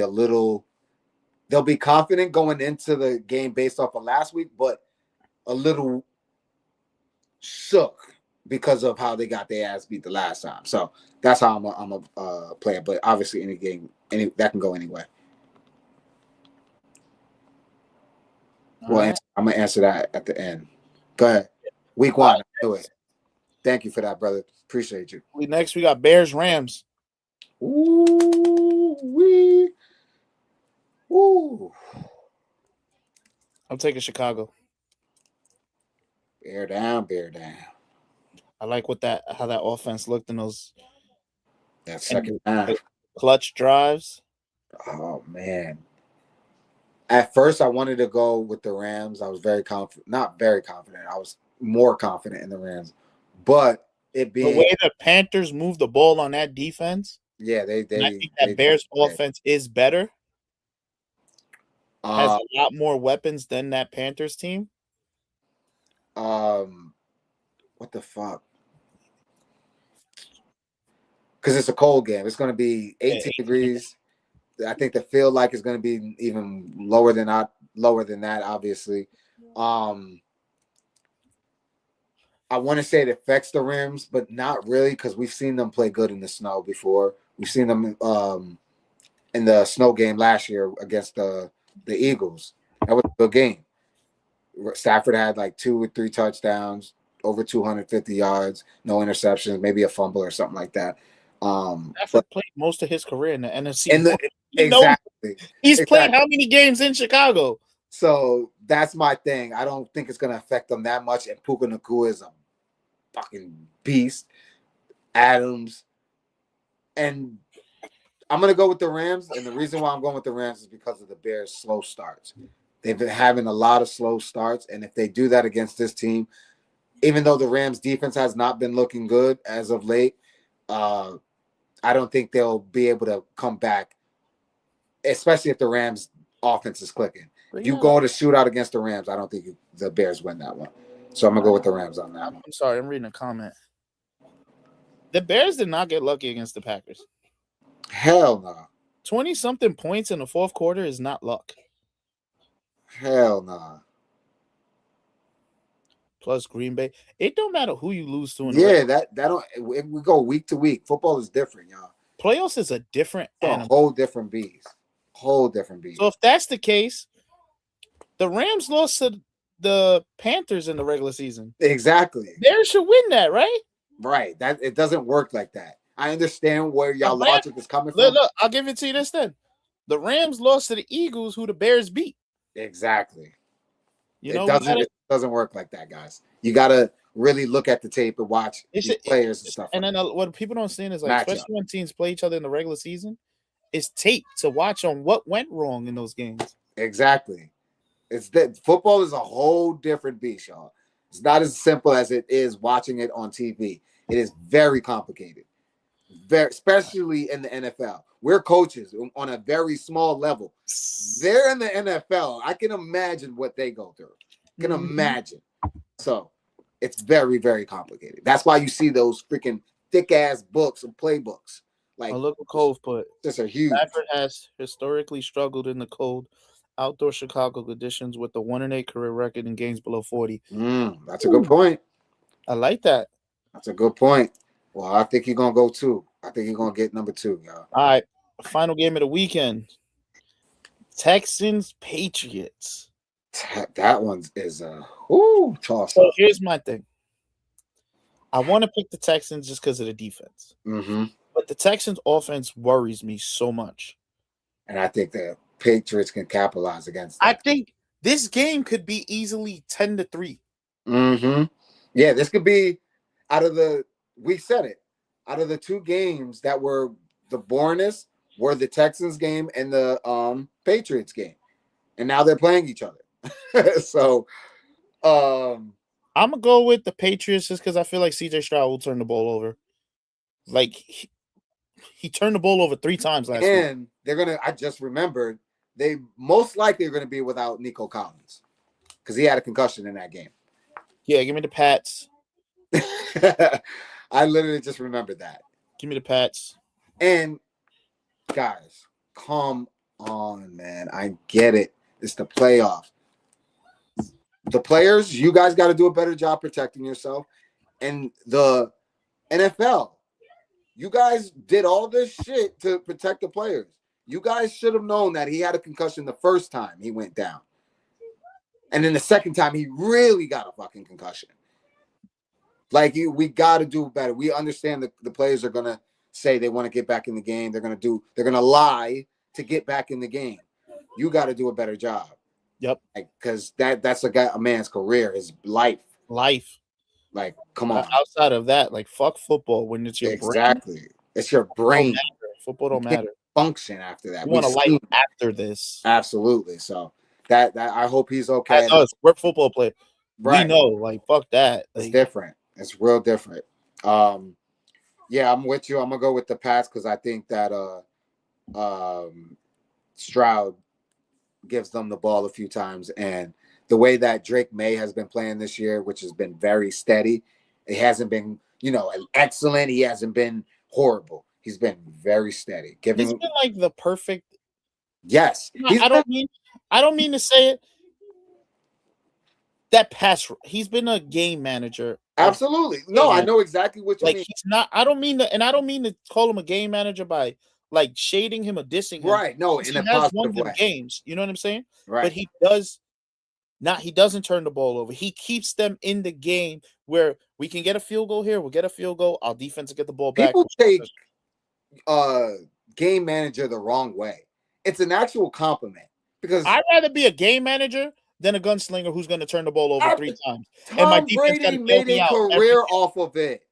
they'll be confident going into the game based off of last week, but a little shook because of how they got their ass beat the last time. So that's how I'm a play it. But obviously any game that can go anyway. Well, I'm gonna answer that at the end. Go ahead. Week 1, do it. Thank you for that, brother. Appreciate you.
Next, we got Bears Rams.
Ooh.
I'm taking Chicago.
Bear down.
I like how that offense looked in
that second half.
Clutch drives.
Oh man. At first, I wanted to go with the Rams. I was very confident. Not very confident. I was more confident in the Rams. But the
way the Panthers moved the ball on that defense.
Yeah,
I think that Bears offense is better. Has a lot more weapons than that Panthers team.
What the fuck? Because it's a cold game. It's going to be 18 degrees. I think the feel like is going to be even lower than that, obviously. I want to say it affects the Rams, but not really because we've seen them play good in the snow before. We've seen them in the snow game last year against the Eagles. That was a good game. Stafford had like 2 or 3 touchdowns, over 250 yards, no interceptions, maybe a fumble or something like that.
Stafford played most of his career in the NFC.
Exactly.
He's played how many games in Chicago?
So that's my thing. I don't think it's going to affect them that much. And Puka Nacua is a fucking beast. Adams. And I'm going to go with the Rams. And the reason why I'm going with the Rams is because of the Bears' slow starts. They've been having a lot of slow starts. And if they do that against this team, even though the Rams' defense has not been looking good as of late, I don't think they'll be able to come back, especially if the Rams' offense is clicking. If you go to shootout against the Rams, I don't think the Bears win that one. So I'm going to go with the Rams on that one.
I'm sorry, I'm reading a comment. The Bears did not get lucky against the Packers.
Hell no.
20-something points in the fourth quarter is not luck.
Hell no.
Plus Green Bay. It don't matter who you lose to.
That don't. We go week to week. Football is different, y'all.
Playoffs is a different animal.
Whole different beast. Whole different beast.
So if that's the case, the Rams lost to the Panthers in the regular season.
Exactly.
Bears should win that, right?
Right. That it doesn't work like that. I understand where y'all logic is coming from.
Look, I'll give it to you this then. The Rams lost to the Eagles, who the Bears beat.
Exactly.
You know,
it doesn't work like that, guys. You got to really look at the tape and watch these players and stuff.
And then what people don't understand is, like, especially when teams play each other in the regular season, it's tape to watch on what went wrong in those games.
Exactly. It's that football is a whole different beast, y'all. It's not as simple as it is watching it on TV. It is very complicated, especially in the NFL. We're coaches on a very small level. They're in the NFL. I can imagine what they go through. I can imagine. So it's very, very complicated. That's why you see those freaking thick-ass books and playbooks. Like,
look what Cove put.
Just are huge.
Stafford has historically struggled in the cold outdoor Chicago conditions with a 1-8 career record in games below 40.
That's a good point.
I like that.
That's a good point. Well, I think he's going to go 2. I think he's going to get number 2, y'all.
All right. Final game of the weekend. Texans, Patriots.
That one is a toss.
So here's my thing. I want to pick the Texans just because of the defense. But the Texans' offense worries me so much.
And I think the Patriots can capitalize against that.
I think this game could be easily 10-3.
Yeah, this could be out of the the 2 games that were the boringest were the Texans game and the Patriots game. And now they're playing each other. So
I'm gonna go with the Patriots just because I feel like CJ Stroud will turn the ball over. Like he turned the ball over 3 times last week.
And they're gonna, I just remembered, they most likely are gonna be without Nico Collins because he had a concussion in that game.
Yeah, give me the Pats.
I literally just remembered that.
Give me the Pats.
And guys, come on, man. I get it. It's the playoffs. The players, you guys got to do a better job protecting yourself. And the NFL, you guys did all this shit to protect the players. You guys should have known that he had a concussion the first time he went down. And then the second time, he really got a fucking concussion. Like, we got to do better. We understand the players are going to say they want to get back in the game. They're going to lie to get back in the game. You got to do a better job.
Yep.
Like, because that's a man's career, his life. Like, come on.
Outside of that, like, fuck football when it's your brain.
Exactly. It's your brain.
Football don't matter.
Function after that.
You want a life after this.
Absolutely. So that I hope he's okay.
That's us. We're football players.
Right.
We know, like, fuck that.
It's different. It's real different. Yeah, I'm with you. I'm gonna go with the Pats because I think that Stroud gives them the ball a few times, and the way that Drake May has been playing this year, which has been very steady, it hasn't been, excellent. He hasn't been horrible. He's been very steady.
He's been like the perfect.
Yes,
I don't mean to say it. That pass, he's been a game manager.
Absolutely. No, I know exactly what you mean.
He's not. I don't mean to call him a game manager by like shading him or dissing him.
Right. No, in
He
a
has won
positive
them
way.
games. You know what I'm saying?
Right.
But he doesn't turn the ball over. He keeps them in the game where we can get a field goal here. We'll get a field goal. Our defense will get the ball back.
People take game manager the wrong way. It's an actual compliment because
I'd rather be a game manager than a gunslinger who's going to turn the ball over 3 times. And my
Tom
defense
Brady made a career off of it.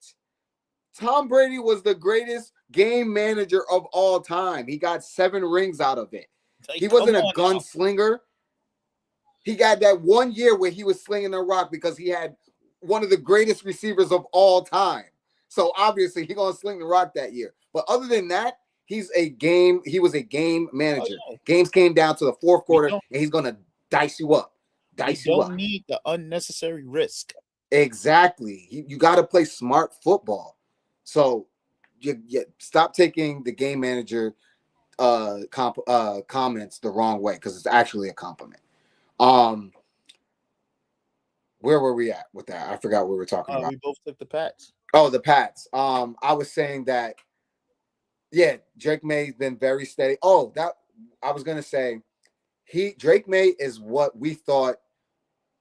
Tom Brady was the greatest game manager of all time. He got 7 rings out of it. He wasn't a gunslinger. He got that 1 year where he was slinging the rock because he had one of the greatest receivers of all time. So obviously he's gonna sling the rock that year. But other than that, he was a game manager.
Oh, yeah.
Games came down to the fourth quarter, and he's gonna dice you up.
You don't need the unnecessary risk.
Exactly. You got to play smart football. So you stop taking the game manager comments the wrong way because it's actually a compliment. Where were we at with that? I forgot what we were talking about.
We both took the Pats.
Oh, the Pats. I was saying that, yeah, Drake May's been very steady. Oh, that I was gonna say, Drake May is what we thought.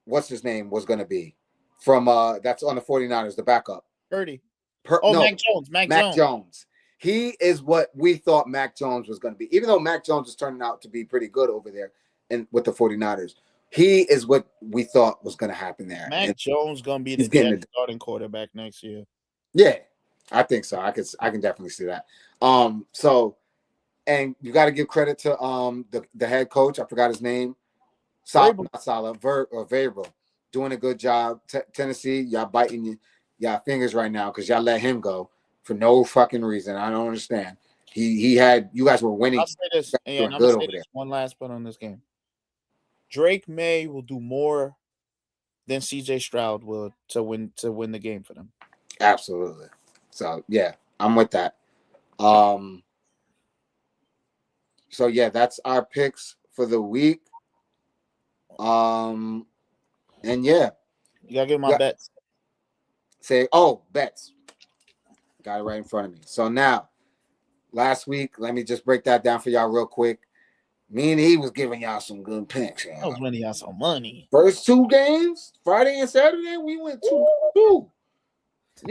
What's his name was gonna be from that's on the 49ers, the backup.
Purdy.
No,
Mac Jones.
Mac Jones. He is what we thought Mac Jones was going to be. Even though Mac Jones is turning out to be pretty good over there and with the 49ers, he is what we thought was going to happen there.
Mac Jones going to be the Jets starting quarterback next year.
Yeah, I think so. I can definitely see that. So, and you got to give credit to the head coach. I forgot his name. Vrabel, doing a good job. Tennessee, y'all biting y'all fingers right now because y'all let him go for no fucking reason. I don't understand. He had you guys were winning.
I'll say this, and I'm gonna say this one last point on this game. Drake May will do more than CJ Stroud will to win the game for them.
Absolutely. So yeah, I'm with that. So yeah, that's our picks for the week. And yeah,
you gotta give my bets.
Bets. Got it right in front of me. So now, last week, let me just break that down for y'all real quick. Me and he was giving y'all some good picks.
I was winning y'all some money.
First 2 games, Friday and Saturday, we went 2-2.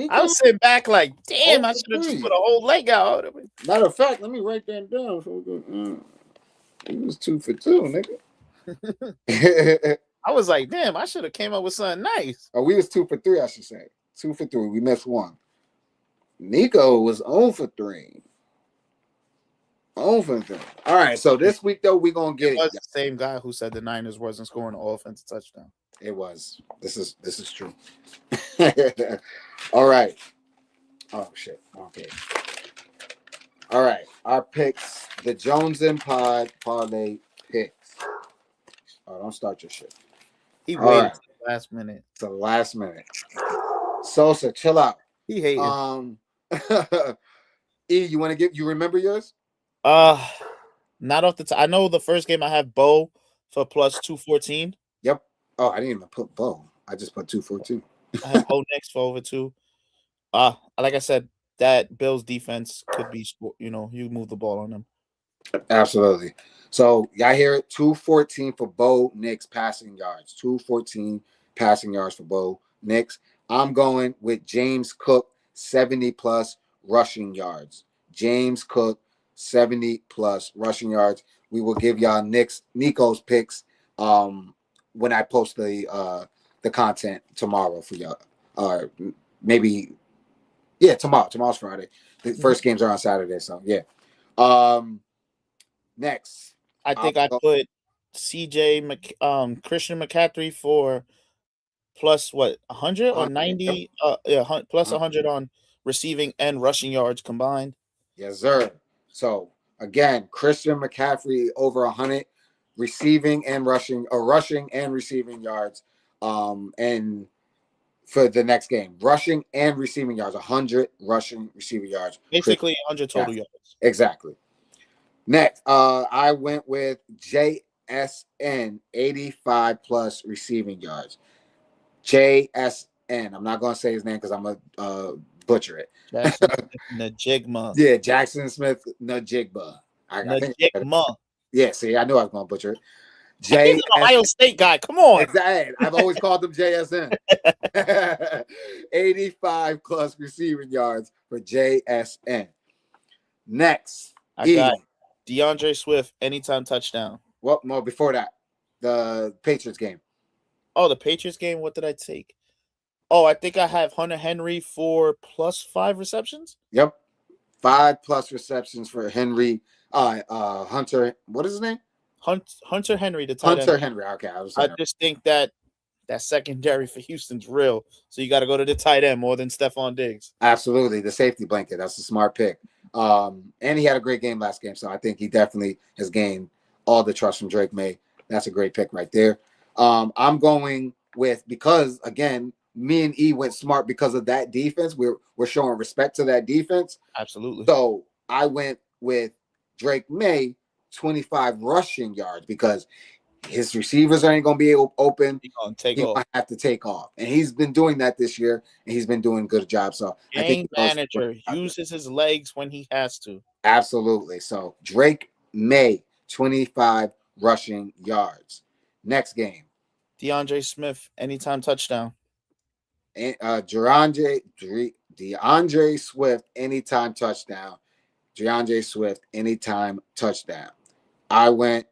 I was sitting back like, damn, I should have just put a whole leg out.
Matter of fact, let me write that down. So he was 2 for 2, nigga.
I was like, damn, I should have came up with something nice.
Oh, we was 2 for 3, I should say. 2 for 3. We missed 1. Nico was 0 for 3. 0 for 3. All right, so this week, though, we're going to get it.
Was the same guy who said the Niners wasn't scoring an offensive touchdown.
It was. This is true. All right. Oh, shit. Okay. All right. Our picks. The Jones and Pod parlay picks. Oh, don't start your shit.
He waited to the last minute.
It's the last minute. Sosa, chill out.
He hated.
E, you remember yours?
Not off the top. I know the first game I have Bo for plus 214.
Yep. Oh, I didn't even put Bo. I just put 214.
I have Bo next for over 2. Like I said, that Bills defense could be, you move the ball on them.
Absolutely. So y'all hear it? 214 for Bo Nix passing yards. 214 passing yards for Bo Nix. I'm going with James Cook 70 plus rushing yards. James Cook 70 plus rushing yards. We will give y'all Nico's picks when I post the content tomorrow for y'all. Maybe tomorrow. Tomorrow's Friday. The first games are on Saturday, so yeah. Next,
I think I put Christian McCaffrey for plus 100 or 90? Plus 100 on receiving and rushing yards combined.
Yes, sir. So again, Christian McCaffrey over 100 receiving and rushing and receiving yards. And for the next game, rushing and receiving yards, 100 rushing receiving yards.
Basically 100 total yards.
Exactly. Next, I went with JSN 85 plus receiving yards. JSN. I'm not going to say his name because I'm a butcher it.
Jackson Najigma.
Yeah, Jackson Smith Najigba. I think.
Najigma.
Yeah, see, I knew I was going to butcher it.
He's an Ohio State guy. Come on.
Exactly. I've always called him JSN. 85 plus receiving yards for JSN. Next,
I got DeAndre Swift anytime touchdown.
Well, no, before that, the Patriots game.
Oh, the Patriots game. What did I take? Oh, I think I have Hunter Henry for +5 receptions.
Yep, 5+ receptions for Henry. Hunter. What is his name?
Hunter Henry. The tight
Hunter
end.
Henry. Okay,
I just think that secondary for Houston's real. So you got to go to the tight end more than Stephon Diggs.
Absolutely, the safety blanket. That's a smart pick. And he had a great game last game, so I think he definitely has gained all the trust from Drake May. That's a great pick right there. I'm going with, because again, me and E went smart because of that defense. We're showing respect to that defense.
Absolutely.
So I went with Drake May, 25 rushing yards, because his receivers ain't going to be able to open. He's going to have to take off. And he's been doing that this year, and he's been doing a good job. So
Game
I think
manager uses his legs when he has to.
Absolutely. So Drake May, 25 rushing yards. Next game.
DeAndre Smith, anytime touchdown.
And DeAndre Swift, anytime touchdown. DeAndre Swift, anytime touchdown. I went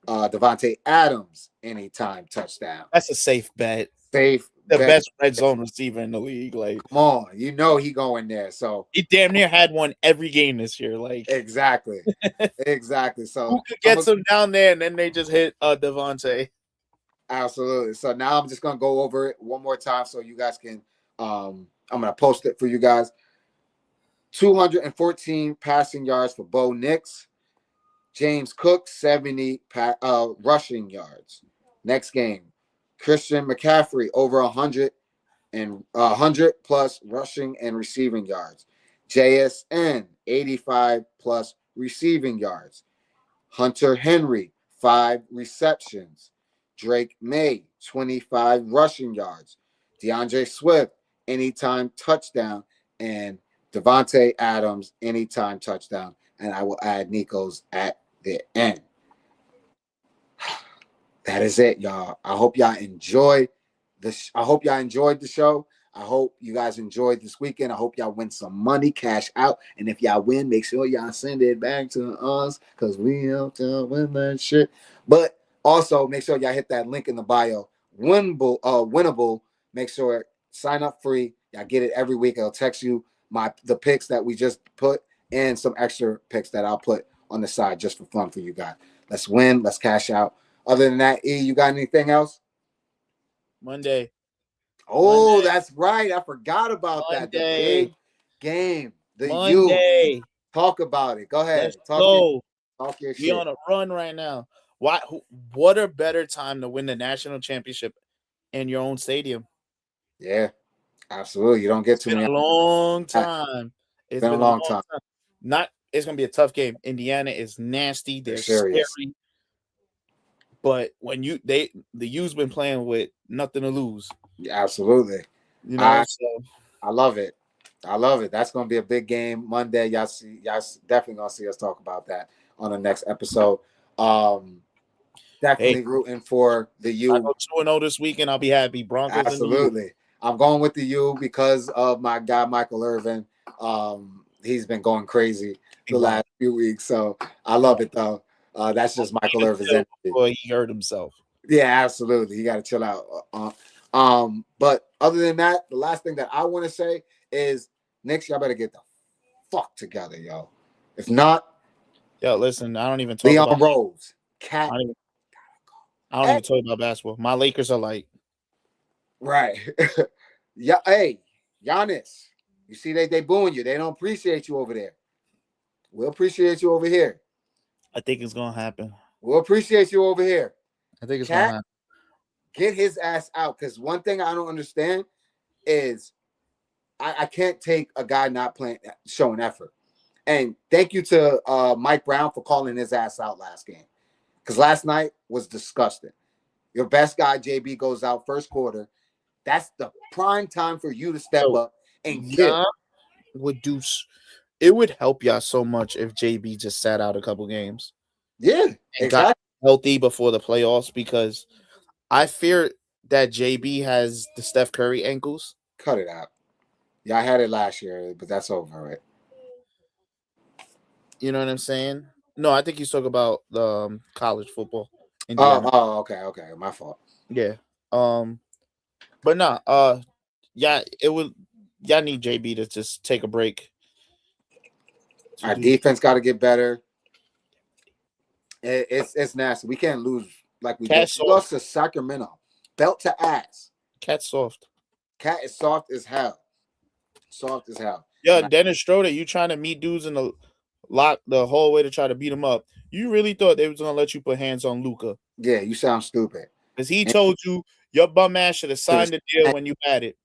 Devontae Adams, anytime touchdown.
That's a safe bet.
The
best red zone receiver in the league. Like,
come on, you know he going there. So
he damn near had one every game this year. Like,
exactly. So
who could get some down there, and then they just hit Devontae.
Absolutely. So now I'm just gonna go over it one more time so you guys can. I'm gonna post it for you guys. 214 passing yards for Bo Nix. James Cook, 70 rushing yards. Next game, Christian McCaffrey, over 100 plus rushing and receiving yards. JSN, 85 plus receiving yards. Hunter Henry, 5 receptions. Drake May, 25 rushing yards. DeAndre Swift, anytime touchdown. And Devontae Adams, anytime touchdown. And I will add Nico's at the end. That is it, y'all. I hope y'all enjoy this. I hope y'all enjoyed the show. I hope you guys enjoyed this weekend. I hope y'all win some money, cash out. And if y'all win, make sure y'all send it back to us, because we helped y'all win that shit. But also, make sure y'all hit that link in the bio. Winnable. Make sure, sign up free. Y'all get it every week. It'll text you the picks that we just put, and some extra picks that I'll put on the side just for fun for you guys. Let's win. Let's cash out. Other than that, E, you got anything else?
Monday.
Oh, Monday. That's right. I forgot about that. The big game. The
Monday.
Talk about it. Go ahead.
Let's go.
Talk your shit.
We on a run right now. What a better time to win the national championship in your own stadium?
Yeah, absolutely. You don't get too many.
A long time.
It's been a long time.
It's gonna be a tough game. Indiana is nasty. They're scary. But when the U's been playing with nothing to lose.
Yeah, absolutely.
You know,
I love it. I love it. That's gonna be a big game Monday. Y'all definitely gonna see us talk about that on the next episode. Definitely rooting for the U.
I go 2-0 this weekend. I'll be happy. Broncos.
Absolutely. I'm going with the U because of my guy Michael Irvin. He's been going crazy the last few weeks, so I love it though. That's just Michael Irvin's energy.
Boy, he hurt himself.
Yeah, absolutely. You got to chill out. But other than that, the last thing that I want to say is, Knicks, y'all better get the fuck together, yo. If not,
yo, listen, I don't even talk
Leon
about
Rose, Cat.
I don't even talk about basketball. My Lakers are like,
right. Yeah, hey, Giannis. You see, they booing you. They don't appreciate you over there. We'll appreciate you over here.
I think it's gonna happen.
We'll appreciate you over here.
I think it's gonna happen.
Get his ass out, because one thing I don't understand is I can't take a guy not showing effort. And thank you to Mike Brown for calling his ass out last game, because last night was disgusting. Your best guy, JB, goes out first quarter. That's the prime time for you to step up and kill.
would do. It would help y'all so much if JB just sat out a couple games.
Yeah,
and got healthy before the playoffs, because I fear that JB has the Steph Curry ankles.
Cut it out. Yeah, I had it last year, but that's over, right?
You know what I'm saying? No, I think he's talking about the college football.
Okay. My fault.
Yeah. But nah, yeah, y'all need JB to just take a break.
Our defense got to get better. It's nasty. We can't lose like we did. We lost to Sacramento. Belt to ass.
Cat's soft.
Cat is soft as hell. Soft as hell.
Yeah, Dennis Schroeder, you trying to meet dudes in the lock the whole way to try to beat them up. You really thought they was gonna let you put hands on Luka?
Yeah, you sound stupid.
Because he told you your bum ass should have signed the deal when you had it.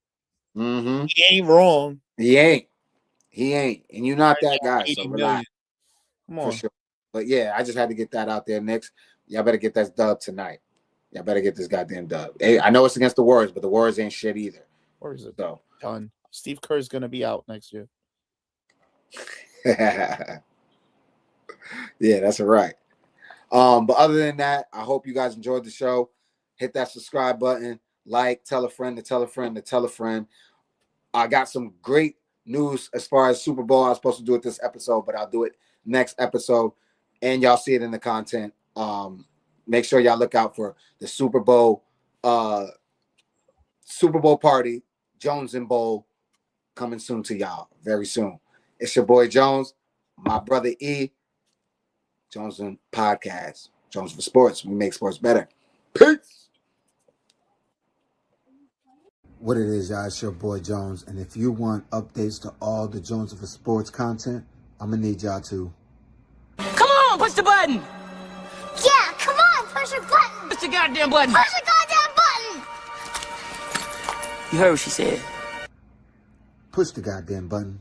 Mm-hmm.
He ain't wrong.
He ain't. And you're not that guy. So relax.
Come on.
For sure. But yeah, I just had to get that out there. Next, y'all better get that dub tonight. Y'all better get this goddamn dub. Hey, I know it's against the Warriors, but the Warriors ain't shit either.
Where is it?
So
done. Steve Kerr's gonna be out next year.
Yeah, that's right. But other than that, I hope you guys enjoyed the show. Hit that subscribe button, like, tell a friend to tell a friend to tell a friend. I got some great news as far as Super Bowl. I was supposed to do it this episode, but I'll do it next episode, and y'all see it in the content. Make sure y'all look out for the Super Bowl party, Jones and Bowl, coming soon to y'all, very soon. It's your boy Jones, my brother E, Jones and Podcast, Jones for Sports. We make sports better. Peace.
What it is, y'all, it's your boy Jones, and if you want updates to all the Jones for Sports content, I'm gonna need y'all to
Come on, push the button.
Yeah, come on, push your button.
Push the goddamn button.
Push the goddamn button.
You heard what she said.
push the goddamn button.